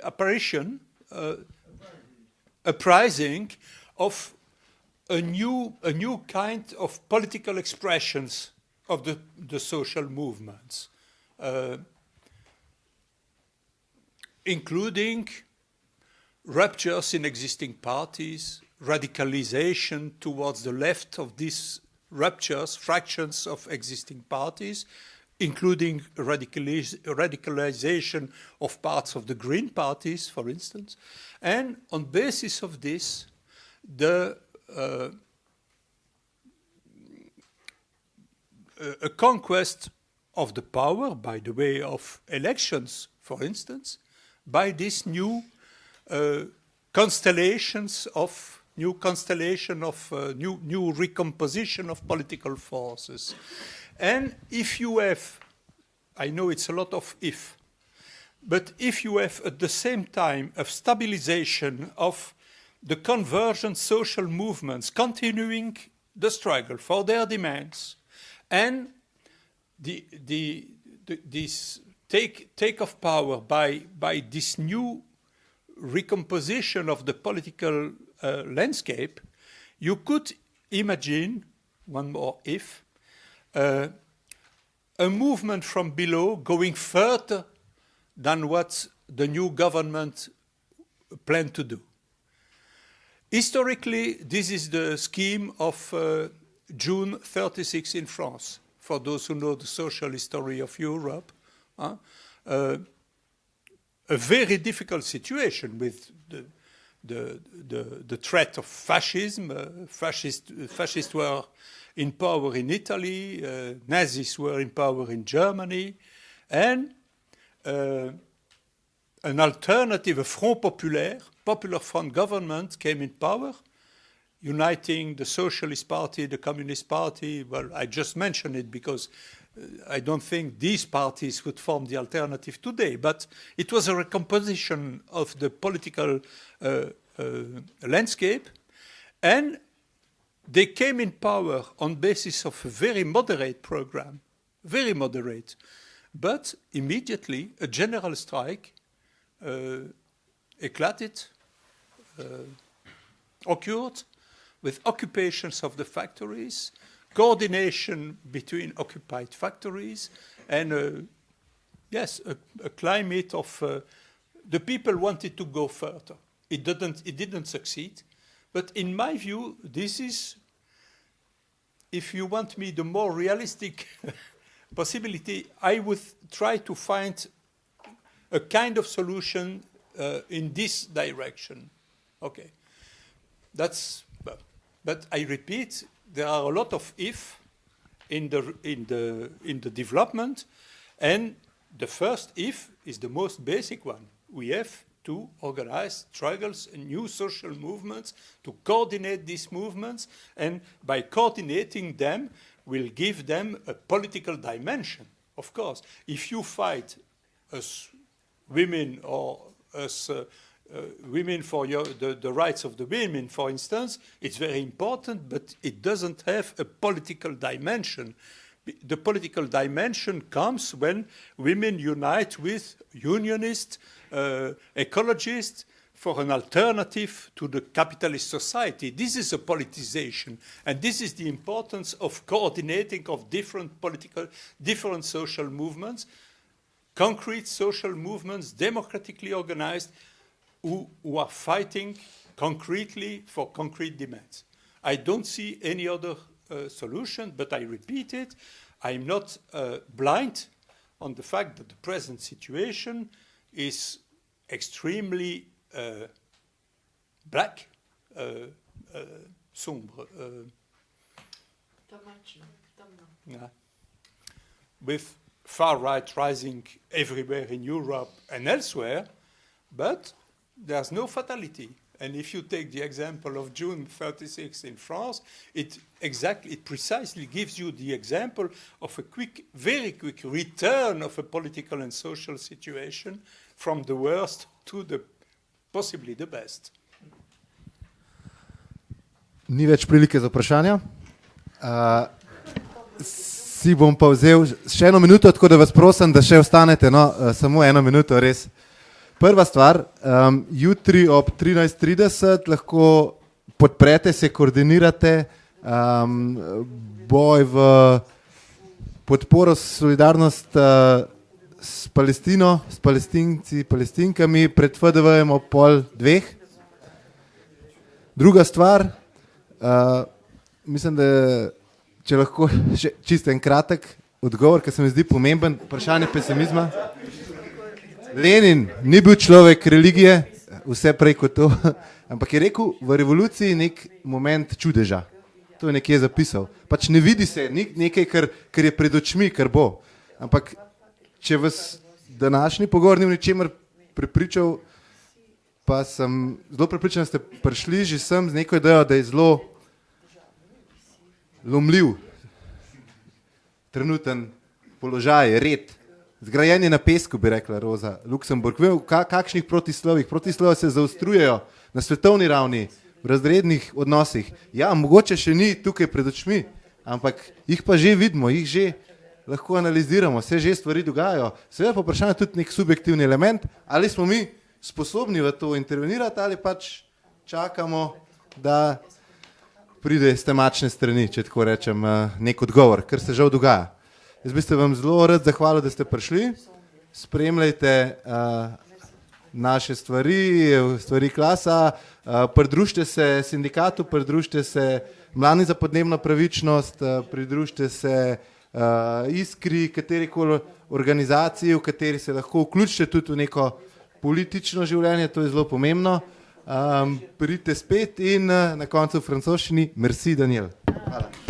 apparition, uprising of a new kind of political expressions of the social movements, including ruptures in existing parties, radicalization towards the left of these ruptures, fractions of existing parties, including radicalization of parts of the Green parties, for instance. And on basis of this, a conquest of the power by the way of elections, for instance, by these new constellations of new recomposition of political forces. And if you have, I know it's a lot of if, but if you have at the same time a stabilization of the convergent social movements continuing the struggle for their demands, and this take of power by this new recomposition of the political landscape, you could imagine, one more if, a movement from below going further than what the new government planned to do. Historically, this is the scheme of June 36 in France, for those who know the social history of Europe. A very difficult situation with the threat of fascism. Fascists were in power in Italy, Nazis were in power in Germany, and an alternative, a Front Populaire, Popular Front government came in power, uniting the Socialist Party, the Communist Party. Well, I just mentioned it because I don't think these parties would form the alternative today, but it was a recomposition of the political landscape, and they came in power on basis of a very moderate program, very moderate, but immediately a general strike occurred, with occupations of the factories, coordination between occupied factories, and a climate of the people wanted to go further. It didn't succeed, but in my view, this is, if you want me the more realistic possibility, I would try to find a kind of solution in this direction. Okay. But I repeat, there are a lot of if in the development, and the first if is the most basic one. We have to organize struggles and new social movements, to coordinate these movements, and by coordinating them, we'll give them a political dimension, of course. If you fight as women or as women for the rights of the women, for instance, it's very important, but it doesn't have a political dimension. The political dimension comes when women unite with unionists, ecologists, for an alternative to the capitalist society. This is a politicization, and this is the importance of coordinating of different social movements, concrete social movements, democratically organized, who are fighting concretely for concrete demands. I don't see any other solution, but I repeat it, I'm not blind on the fact that the present situation is extremely black, sombre, with far right rising everywhere in Europe and elsewhere, but there's no fatality. And if you take the example of June 36 in France, it precisely gives you the example of a very quick return of a political and social situation from the worst to possibly the best. Ni več prilike za vprašanja. Si bom pa vzel še eno minuto, tako da vas prosim, da še ostanete, samo eno minuto, res. Prva stvar, jutri ob 13:30 lahko podprete, se koordinirate, boj v podporo solidarnost s Palestino, s Palestinci, Palestinkami, pred FDV-jem ob 13:30. Druga stvar, mislim, da če lahko še čisto en kratek odgovor, ker se mi zdi pomemben, vprašanje pesimizma. Lenin ni bil človek religije, vse prej kot to, ampak je rekel v revoluciji nek moment čudeža. To je nekje zapisal. Pač ne vidi se nekaj, kar je pred očmi, kar bo. Ampak če vas današnji pogovor ni v ničemer prepričal, pa sem zelo prepričan, da ste prišli že sem z neko idejo, da je zelo lomljiv trenuten položaj, red. Zgrajen je na pesku, bi rekla Roza Luxemburg. Vem, v kakšnih protislovih. Protislovi se zaostrujejo na svetovni ravni, v razrednih odnosih. Ja, mogoče še ni tukaj pred očmi, ampak jih pa že vidimo, jih že lahko analiziramo, se že stvari dogajajo. Seveda pa vprašanje tudi nek subjektivni element, ali smo mi sposobni v to intervenirati, ali pač čakamo, da pride iz temačne strani, če tako rečem, nek odgovor, ker se žal dogaja. Jaz bi se vam zelo rad zahvalil, da ste prišli, spremljajte naše stvari Klasa, pridružite se sindikatu, pridružite se Mladi za podnebno pravičnost, pridružite se Iskri, katerikoli organizaciji, v kateri se lahko vključite tudi v neko politično življenje, to je zelo pomembno. Pridite spet in na koncu v francoščini, merci Daniel. Hvala.